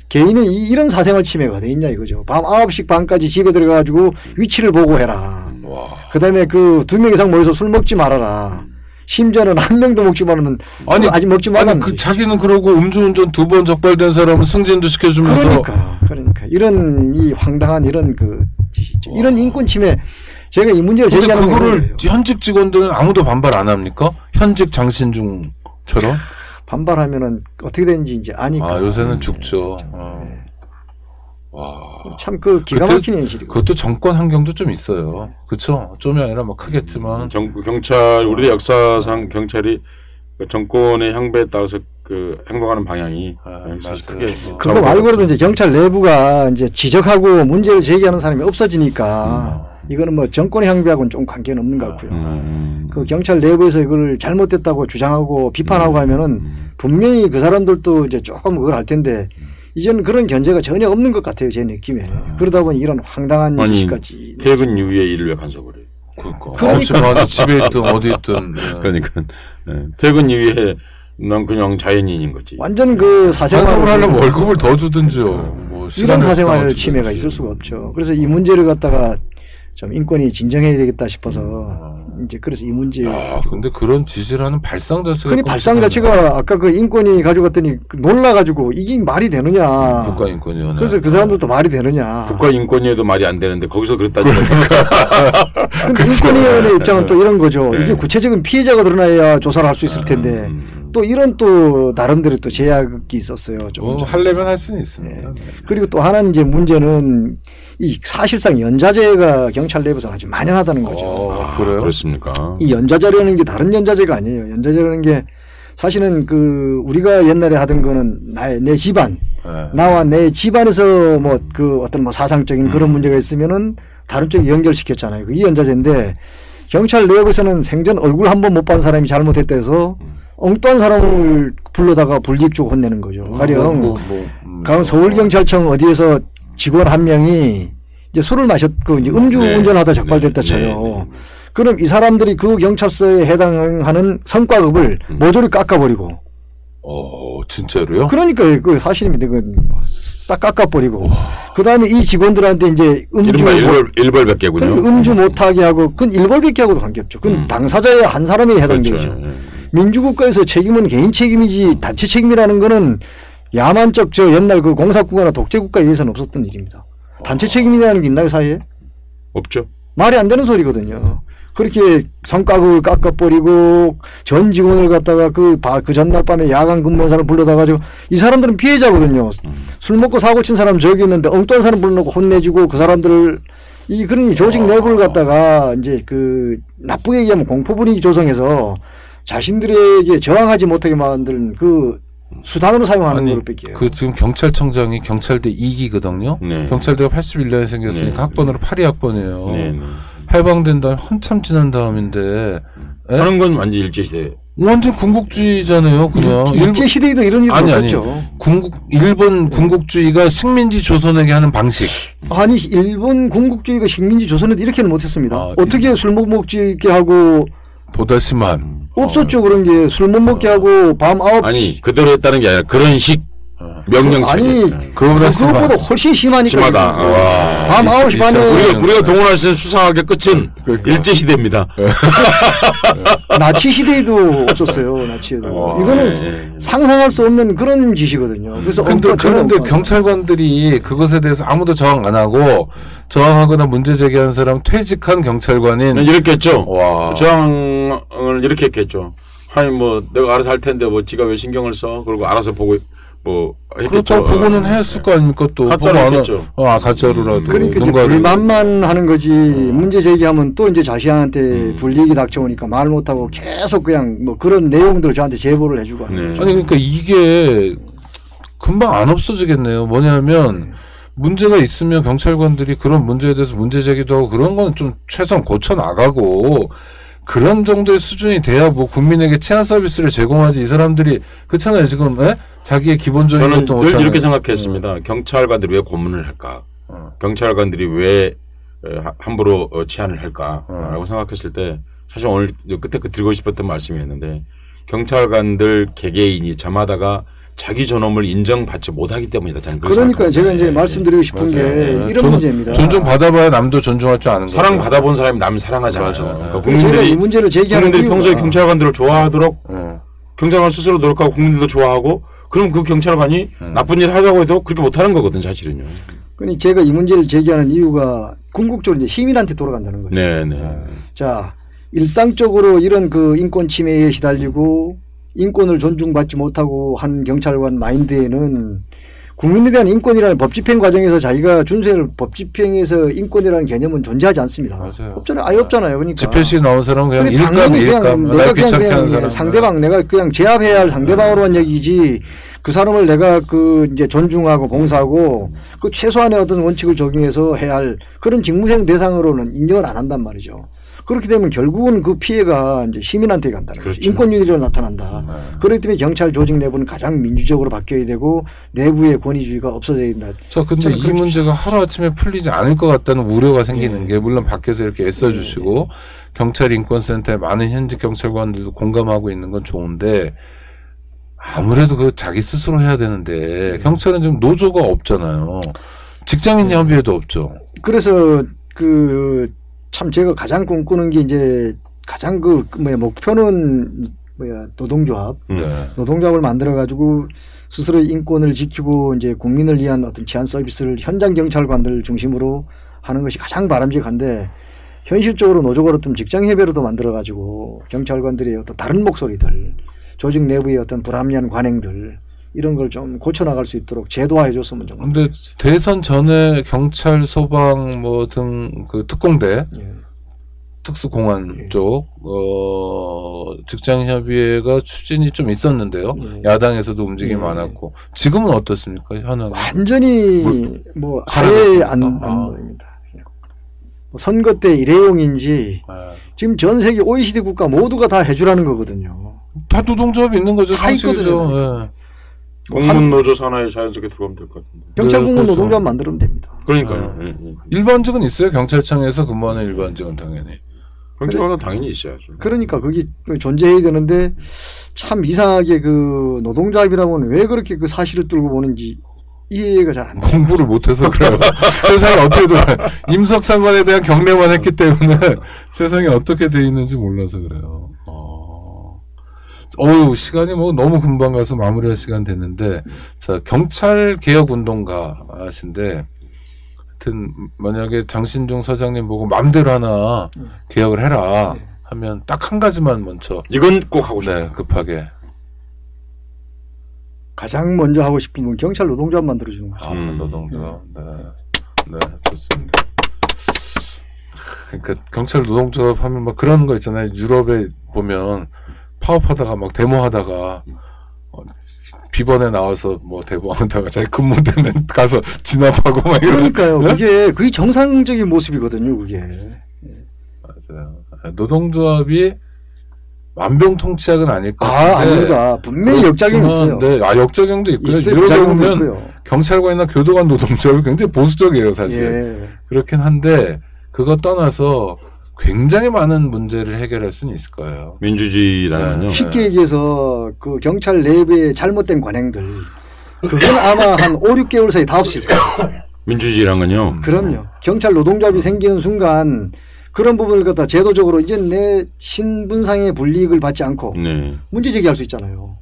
개인의 이런 사생활 침해가 어디 있냐 이거죠. 밤 9시 반까지 집에 들어가가지고 위치를 보고해라. 그 다음에 2명 이상 모여서 술 먹지 말아라. 심지어는 한 명도 먹지만은 아니 아직 먹지만은 아니 그 자기는 그러고 음주운전 2번 적발된 사람은 승진도 시켜주면서 그러니까 이런 이 황당한 이런 그 짓이죠. 이런 인권 침해 제가 이 문제를 제기하는 거예요. 그거를 현직 직원들은 아무도 반발 안 합니까? 현직 장신중처럼 반발하면은 어떻게 되는지 이제 아니까. 요새는 죽죠. 네. 와. 참 그 기가 막힌 현실이고. 그것도 정권 환경도 좀 있어요. 그렇죠. 좀이 아니라 막 크겠지만. 경찰 우리 역사상 경찰이 정권의 향배에 따라서 그 행동하는 방향이 사실 크게. 그거 말고도 이제 경찰 내부가 이제 지적하고 문제를 제기하는 사람이 없어지니까 이거는 뭐 정권의 향배하고는 좀 관계는 없는 것 같고요. 그 경찰 내부에서 이걸 잘못됐다고 주장하고 비판하고 하면은 분명히 그 사람들도 이제 조금 그걸 할 텐데. 이제는 그런 견제가 전혀 없는 것 같아요. 제 느낌에. 그러다 보니 이런 황당한 짓까지. 퇴근 이후에 일을 왜 간섭을 해요? 그러니까. 집에 있든 어디 있든. 그러니까 퇴근 이후에 난 그냥 자연인인 거지. 완전 그 사생활을 하려면 월급을 더 주든지요. 뭐 이런 사생활 침해가 있을 수가 없죠. 그래서 이 문제를 갖다가 좀 인권이 진정해야 되겠다 싶어서 이제 그래서 이 문제. 근데 그런 지시를 하는 발상 자체가. 그니 발상 자체가 아까 그 인권이 가져갔더니 놀라가지고 이게 말이 되느냐. 국가인권위원회. 그래서 그 사람들도 말이 되느냐. 국가인권위에도 말이 안 되는데 거기서 그랬다니까. 근데 인권위원회 입장은 또 이런 거죠. 이게 구체적인 피해자가 드러나야 조사를 할 수 있을 텐데. 또 이런 또 나름대로 또 제약이 있었어요. 좀 하려면 할 수는 있습니다. 네. 그리고 또 하나는 이제 문제는 이 사실상 연좌제가 경찰 내부에서 아주 만연하다는 거죠. 그래요? 그렇습니까? 이 연좌제라는 게 다른 연좌제가 아니에요. 연좌제라는 게 사실은 그 우리가 옛날에 하던 거는 내 집안, 나와 내 집안에서 뭐 그 어떤 뭐 사상적인 그런 문제가 있으면은 다른 쪽에 연결시켰잖아요. 이 연좌제인데 경찰 내부에서는 생전 얼굴 한 번 못 본 사람이 잘못했다 해서 엉뚱한 사람을 불러다가 불이익 주고 혼내는 거죠. 가령 서울경찰청 어디에서 직원 한 명이 이제 술을 마셨고 이제 음주 운전하다 적발됐다 쳐요. 그럼 이 사람들이 그 경찰서에 해당하는 성과급을 모조리 깎아버리고. 진짜로요? 그러니까 그 사실입니다. 싹 깎아버리고. 그 다음에 이 직원들한테 이제 일벌백계군요. 음주 못하게 하고 그건 일벌백계하고도 관계없죠. 그건 당사자의 한 사람에 해당되죠. 그렇죠. 민주국가에서 책임은 개인 책임이지 단체 책임이라는 거는 야만적 저 옛날 그 공산국가나 독재국가에 의해서는 없었던 일입니다. 단체 책임이라는 게 있나요 사회에? 없죠. 말이 안 되는 소리거든요. 그렇게 성과급을 깎아버리고 전 직원을 갖다가 그 전날 밤에 야간 근무한 사람 불러다 가지고 이 사람들은 피해자거든요. 술 먹고 사고 친 사람 저기 있는데 엉뚱한 사람 불러놓고 혼내주고 그 사람들을 그런 조직 내부를 갖다가 이제 그 나쁘게 얘기하면 공포 분위기 조성해서 자신들에게 저항하지 못하게 만드는 그 수단으로 사용하는 걸로 뺏겨요. 그 지금 경찰청장이 경찰대 2기거든요. 네. 경찰대가 81년에 생겼으니까 학번으로 82학번이에요. 해방된 다음 한참 지난 다음인데 하는 건 완전 일제시대. 완전 군국주의잖아요. 그냥 일제시대에도 이런 일이 없었죠. 일본 군국주의가 식민지 조선에게 하는 방식. 아니 일본 군국주의가 식민지 조선에도 이렇게는 못했습니다. 어떻게 술 못 먹지 있게 하고 보다 심한. 없었죠. 그런 게 술 못 먹게 하고 밤 9시. 아니 그대로 했다는 게 아니라 그런 식 명령체계. 아니 그것보다 훨씬 심하니까. 심하다. 밤 9시 반에 우리가 동원할 수 있는 수상하게 끝은 일제시대입니다. 나치시대에도 없었어요. 나치에도. 이거는 상상할 수 없는 그런 짓이거든요. 그래서 그런데 경찰관들이 그것에 대해서 아무도 저항 안 하고 저항하거나 문제 제기한 사람 퇴직한 경찰관인 이렇게 했죠. 저항을 이렇게 했겠죠. 아니 뭐 내가 알아서 할 텐데 뭐 지가 왜 신경을 써? 그리고 알아서 보고 뭐 했겠죠. 보고는 했을 거 아닙니까 또. 가짜로 했겠죠. 가짜로라도. 그러니까 이제 불만만 하는 거지 문제 제기하면 또 이제 자신한테 불이익이 닥쳐오니까 말 못하고 계속 그냥 뭐 그런 내용들 저한테 제보를 해주고 하는 거죠. 아니 그러니까 이게 금방 안 없어지겠네요. 뭐냐면 문제가 있으면 경찰관들이 그런 문제에 대해서 문제 제기도 하고 그런 건 좀 최소한 고쳐 나가고 그런 정도의 수준이 돼야 뭐 국민에게 치안 서비스를 제공하지. 이 사람들이 그렇잖아요 지금. 자기의 기본적인 것도 저는 늘 이렇게 생각했습니다. 경찰관들이 왜 고문을 할까? 경찰관들이 왜 함부로 치안을 할까라고 생각했을 때 사실 오늘 끝에 드리고 싶었던 말씀이었는데 경찰관들 개개인이 저마다가 자기 존엄을 인정받지 못하기 때문이다. 저는 그러니까 제가 이제 말씀드리고 싶은 게 이런 문제입니다. 존중받아봐야 남도 존중할 줄 아는 거죠. 사랑받아본 사람이 남 사랑하잖아요. 그러니까 국민들이 이 문제를 제기하는 국민들이 평소에 경찰관들을 좋아하도록 경찰관 스스로 노력하고 국민들도 좋아하고 그럼 그 경찰관이 나쁜 일 하자고 해도 그렇게 못하는 거거든 사실은요. 그러니 제가 이 문제를 제기하는 이유가 궁극적으로 이제 시민한테 돌아간다는 거죠. 네네. 자, 일상적으로 이런 그 인권 침해에 시달리고 인권을 존중받지 못하고 한 경찰관 마인드에는 국민에 대한 인권이라는 법 집행 과정에서 자기가 준수해야 할 법 집행에서 인권이라는 개념은 존재하지 않습니다. 맞아요. 없잖아요. 아예 없잖아요. 그러니까 집회시 나온 사람은 그냥 일감 내가 그냥 상대방 내가 그냥 제압해야 할 상대방으로만 여기지 그 사람을 내가 그 이제 존중하고 봉사하고 그 최소한의 어떤 원칙을 적용해서 해야 할 그런 직무수행 대상으로는 인정을 안 한단 말이죠. 그렇게 되면 결국은 그 피해가 이제 시민한테 간다는 거죠. 인권유의로 나타난다. 그렇기 때문에 경찰 조직 내부는 가장 민주적으로 바뀌어야 되고 내부의 권위주의가 없어져야 된다. 자, 근데 이 문제가 하루아침에 풀리지 않을 것 같다는 우려가 생기는 게 물론 밖에서 이렇게 애써주시고 경찰 인권센터에 많은 현직 경찰관들도 공감하고 있는 건 좋은데 아무래도 그 자기 스스로 해야 되는데 경찰은 지금 노조가 없잖아요. 직장인 협의회도 없죠. 그래서 참 제가 가장 꿈꾸는 게 이제 가장 목표는 노동조합. 노동조합을 만들어 가지고 스스로의 인권을 지키고 이제 국민을 위한 어떤 치안 서비스를 현장 경찰관들 중심으로 하는 것이 가장 바람직한데 현실적으로 노조가 어떤 직장협의회로도 만들어 가지고 경찰관들의 어떤 다른 목소리들 조직 내부의 어떤 불합리한 관행들 이런 걸 좀 고쳐나갈 수 있도록 제도화해 줬으면 좀. 근데 대선 전에 경찰, 소방 뭐 등 그 특공대, 특수공안 쪽 직장협의회가 추진이 좀 있었는데요. 야당에서도 움직임이 많았고 지금은 어떻습니까? 현황 완전히 뭐 아예 안 보입니다. 선거 때 일회용인지 지금 전 세계 OECD 국가 모두가 다 해주라는 거거든요. 다 노동조합이 있는 거죠. 다 있거든요. 공문 노조 산하에 자연스럽게 들어가면 될 것 같은데. 경찰 공문 노동조합 만들면 됩니다. 그러니까요. 일반직은 있어요. 경찰청에서 근무하는 일반직은 당연히. 경찰관은 당연히 있어야죠. 그러니까 그게 존재해야 되는데 참 이상하게 그 노동조합이라고는 왜 그렇게 그 사실을 들고 보는지 이해가 잘 안 돼요. 공부를 못해서 그래요. 세상이 어떻게 돌아 임석상관에 대한 경례만 했기 때문에 세상이 어떻게 돼 있는지 몰라서 그래요. 시간이 뭐 너무 금방 가서 마무리할 시간 됐는데, 자, 경찰 개혁 운동가신데, 하여튼, 만약에 장신중 서장님 보고 마음대로 하나 개혁을 해라 하면 딱 한 가지만 먼저. 이건 꼭 하고 싶어요. 네, 급하게. 가장 먼저 하고 싶은 건 경찰 노동조합 만들어주는 거죠. 노동조합. 네, 좋습니다. 그러니까 경찰 노동조합 하면 막 그런 거 있잖아요. 유럽에 보면 파업하다가 막 데모하다가 비번에 나와서 뭐 데모하다가 자기 근무 되면 가서 진압하고 막 이런. 그러니까요. 네. 그게 정상적인 모습이거든요. 그게. 맞아요. 노동조합이 만병통치약은 아닐 것 같은데. 아닙니다. 분명히 역작용이 있어요. 네, 역작용도 있고요. 유럽에 보면 경찰관이나 교도관 노동조합이 굉장히 보수적이에요, 사실. 그렇긴 한데 그거 떠나서 굉장히 많은 문제를 해결할 수는 있을 거예요. 민주주의라는요. 쉽게 얘기해서 그 경찰 내부의 잘못된 관행들 그건 아마 한 5, 6개월 사이 다 없을 거예요. 민주주의랑은요. 그럼요. 경찰 노동조합이 생기는 순간 그런 부분을 갖다 제도적으로 이제 내 신분상의 불이익을 받지 않고 문제 제기할 수 있잖아요.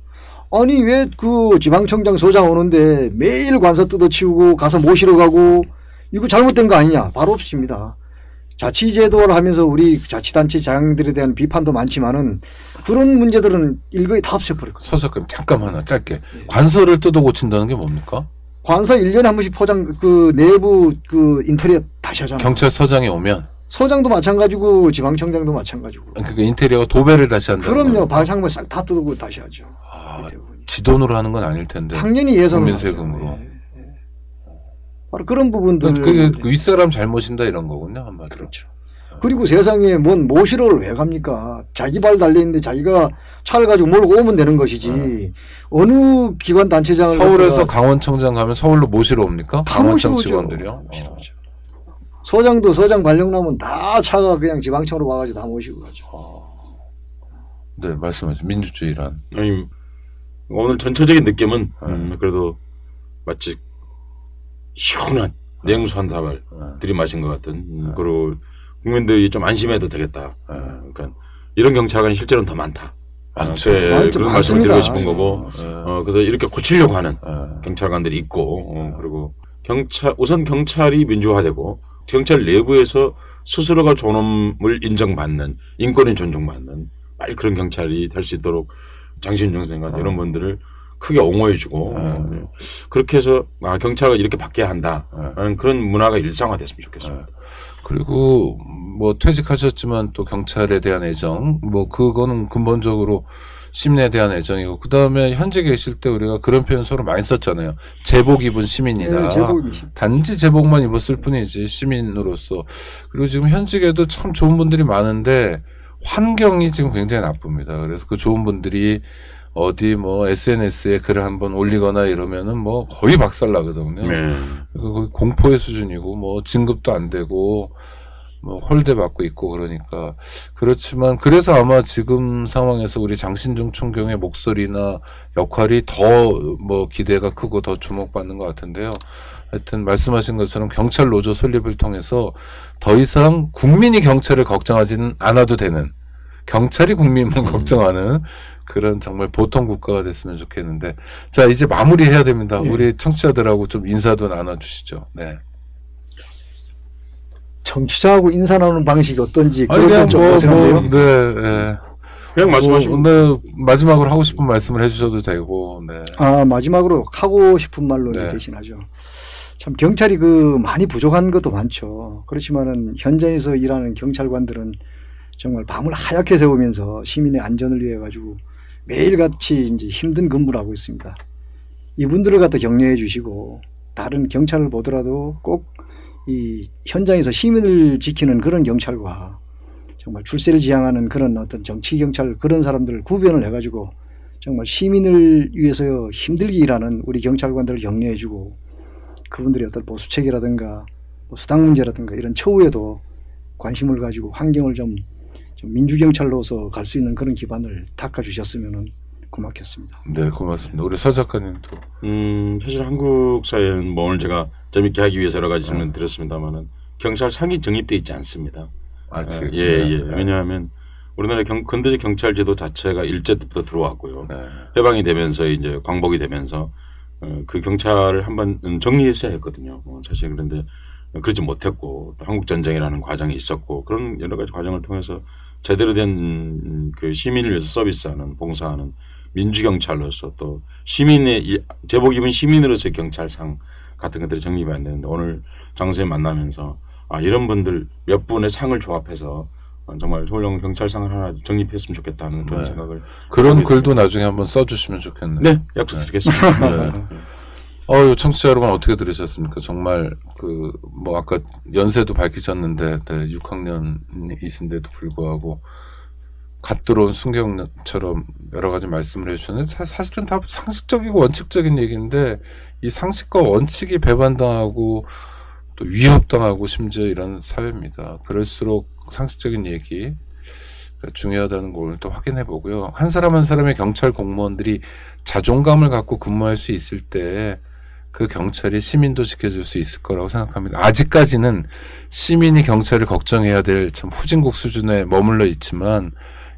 아니 왜 그 지방청장 소장 오는데 매일 관서 뜯어치우고 가서 모시러 가고 이거 잘못된 거 아니냐? 바로 없습니다. 자치제도를 하면서 우리 자치단체 장들에 대한 비판도 많지만은 그런 문제들은 일거에 다 없애버렸거든요. 서석금 잠깐 하나 짧게. 관서를 뜯어 고친다는 게 뭡니까? 관서 1년에 한 번씩 그 내부 그 인테리어 다시 하잖아요. 경찰서장이 오면? 소장도 마찬가지고 지방청장도 마찬가지고. 그러니까 인테리어가 도배를 다시 한다. 그럼요. 발상물 싹 다 뜯고 다시 하죠. 지돈으로 하는 건 아닐 텐데. 당연히 예산으로. 국민세금으로. 바로 그런 부분들. 그게 윗사람 잘못인다 이런 거군요. 한마디로. 그렇죠. 그리고 세상에 뭔 모시러를 왜 갑니까? 자기 발 달려있는데 자기가 차를 가지고 몰고 오면 되는 것이지. 어느 기관 단체장을. 서울에서 강원청장 가면 서울로 모시러 옵니까? 강원청 직원들이요. 소장도 소장 발령 나면 다 차가 그냥 지방청으로 와가지고 다 모시고 가죠. 네, 말씀하세요. 민주주의란. 아니, 오늘 전체적인 느낌은 그래도 마치 시원한 냉수 한 사발 들이마신 것 같은 그리고 국민들이 좀 안심해도 되겠다. 그러니까 이런 경찰관이 실제로는 더 많다. 그런 말씀을 드리고 싶은 거고 그래서 이렇게 고치려고 하는 경찰관들이 있고 그리고 우선 경찰이 민주화되고 경찰 내부에서 스스로가 존엄을 인정받는 인권이 존중받는 빨리 그런 경찰이 될 수 있도록 장신중 선생 같은 이런 분들을 크게 옹호해주고 그렇게 해서 경찰가 이렇게 바뀌어야 한다라는 그런 문화가 일상화됐으면 좋겠습니다. 그리고 뭐 퇴직하셨지만 또 경찰에 대한 애정 뭐 그거는 근본적으로 시민에 대한 애정이고 그다음에 현재 계실 때 우리가 그런 표현 서로 많이 썼잖아요. 제복 입은 시민이다. 단지 제복만 입었을 뿐이지 시민으로서. 그리고 지금 현직에도 참 좋은 분들이 많은데 환경이 지금 굉장히 나쁩니다. 그래서 그 좋은 분들이 어디 뭐 SNS에 글을 한번 올리거나 이러면은 뭐 거의 박살 나거든요. 거의 공포의 수준이고 뭐 진급도 안 되고 뭐 홀대 받고 있고 그러니까 그렇지만 그래서 아마 지금 상황에서 우리 장신중 총경의 목소리나 역할이 더 뭐 기대가 크고 더 주목받는 것 같은데요. 하여튼 말씀하신 것처럼 경찰 노조 설립을 통해서 더 이상 국민이 경찰을 걱정하지는 않아도 되는 경찰이 국민만 걱정하는 그런 정말 보통 국가가 됐으면 좋겠는데 자 이제 마무리해야 됩니다. 우리 청취자들하고 좀 인사도 나눠주시죠. 네. 청취자하고 인사 나누는 방식이 어떤지 그건 좀 어색한데요. 네. 그냥 말씀하시면 네, 마지막으로 하고 싶은 말씀을 해주셔도 되고. 네. 마지막으로 하고 싶은 말로 대신하죠. 참 경찰이 많이 부족한 것도 많죠. 그렇지만은 현장에서 일하는 경찰관들은 정말 밤을 하얗게 새우면서 시민의 안전을 위해 가지고 매일같이 이제 힘든 근무를 하고 있습니다. 이분들을 갖다 격려해 주시고 다른 경찰을 보더라도 꼭 이 현장에서 시민을 지키는 그런 경찰과 정말 출세를 지향하는 그런 어떤 정치 경찰 그런 사람들을 구별을 해가지고 정말 시민을 위해서 힘들게 일하는 우리 경찰관들을 격려해 주고 그분들의 어떤 보수책이라든가 수당 문제라든가 이런 처우에도 관심을 가지고 환경을 좀 민주경찰로서 갈 수 있는 그런 기반을 닦아주셨으면 고맙겠습니다. 네, 고맙습니다. 우리 서 작가님도. 사실 한국 사회는 뭐 오늘 제가 재밌게 하기 위해서 여러 가지 질문 드렸습니다만은 경찰상이 정립돼 있지 않습니다. 왜냐하면 우리나라 근대적 경찰 제도 자체가 일제 때부터 들어왔고요. 해방이 되면서 이제 광복이 되면서 그 경찰을 한번 정리했어야 했거든요. 사실 그런데 그러지 못했고 또 한국 전쟁이라는 과정이 있었고 그런 여러 가지 과정을 통해서 제대로 된 그 시민을 위해서 서비스하는 봉사하는 민주경찰로서 또 시민의 제복 입은 시민으로서의 경찰상 같은 것들이 정립이 안 되는데 오늘 장 선생님 만나면서 이런 분들 몇 분의 상을 조합해서 정말 훌륭한 경찰상을 하나 정립했으면 좋겠다는 그런 생각을 그런 글도 나중에 한번 써주시면 좋겠네요. 네, 약속드리겠습니다. 청취자 여러분 어떻게 들으셨습니까? 정말 뭐 아까 연세도 밝히셨는데 6학년이신데도 불구하고 갓 들어온 순경처럼 여러 가지 말씀을 해주셨는데 사실은 다 상식적이고 원칙적인 얘기인데 이 상식과 원칙이 배반당하고 또 위협당하고 심지어 이런 사회입니다. 그럴수록 상식적인 얘기 중요하다는 걸 오늘 또 확인해 보고요. 한 사람 한 사람의 경찰 공무원들이 자존감을 갖고 근무할 수 있을 때 그 경찰이 시민도 지켜줄 수 있을 거라고 생각합니다. 아직까지는 시민이 경찰을 걱정해야 될 참 후진국 수준에 머물러 있지만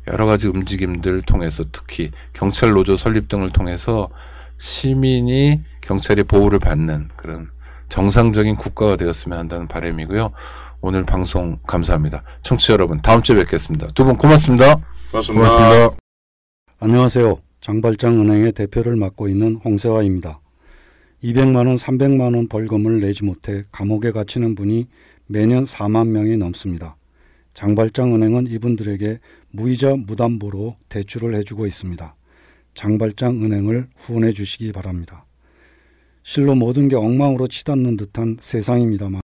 여러 가지 움직임들 통해서 특히 경찰 노조 설립 등을 통해서 시민이 경찰의 보호를 받는 그런 정상적인 국가가 되었으면 한다는 바람이고요. 오늘 방송 감사합니다. 청취자 여러분 다음 주에 뵙겠습니다. 두 분 고맙습니다. 고맙습니다. 안녕하세요. 장발장은행의 대표를 맡고 있는 홍세화입니다. 200만 원, 300만 원 벌금을 내지 못해 감옥에 갇히는 분이 매년 4만 명이 넘습니다. 장발장은행은 이분들에게 무이자 무담보로 대출을 해주고 있습니다. 장발장은행을 후원해 주시기 바랍니다. 실로 모든 게 엉망으로 치닫는 듯한 세상입니다만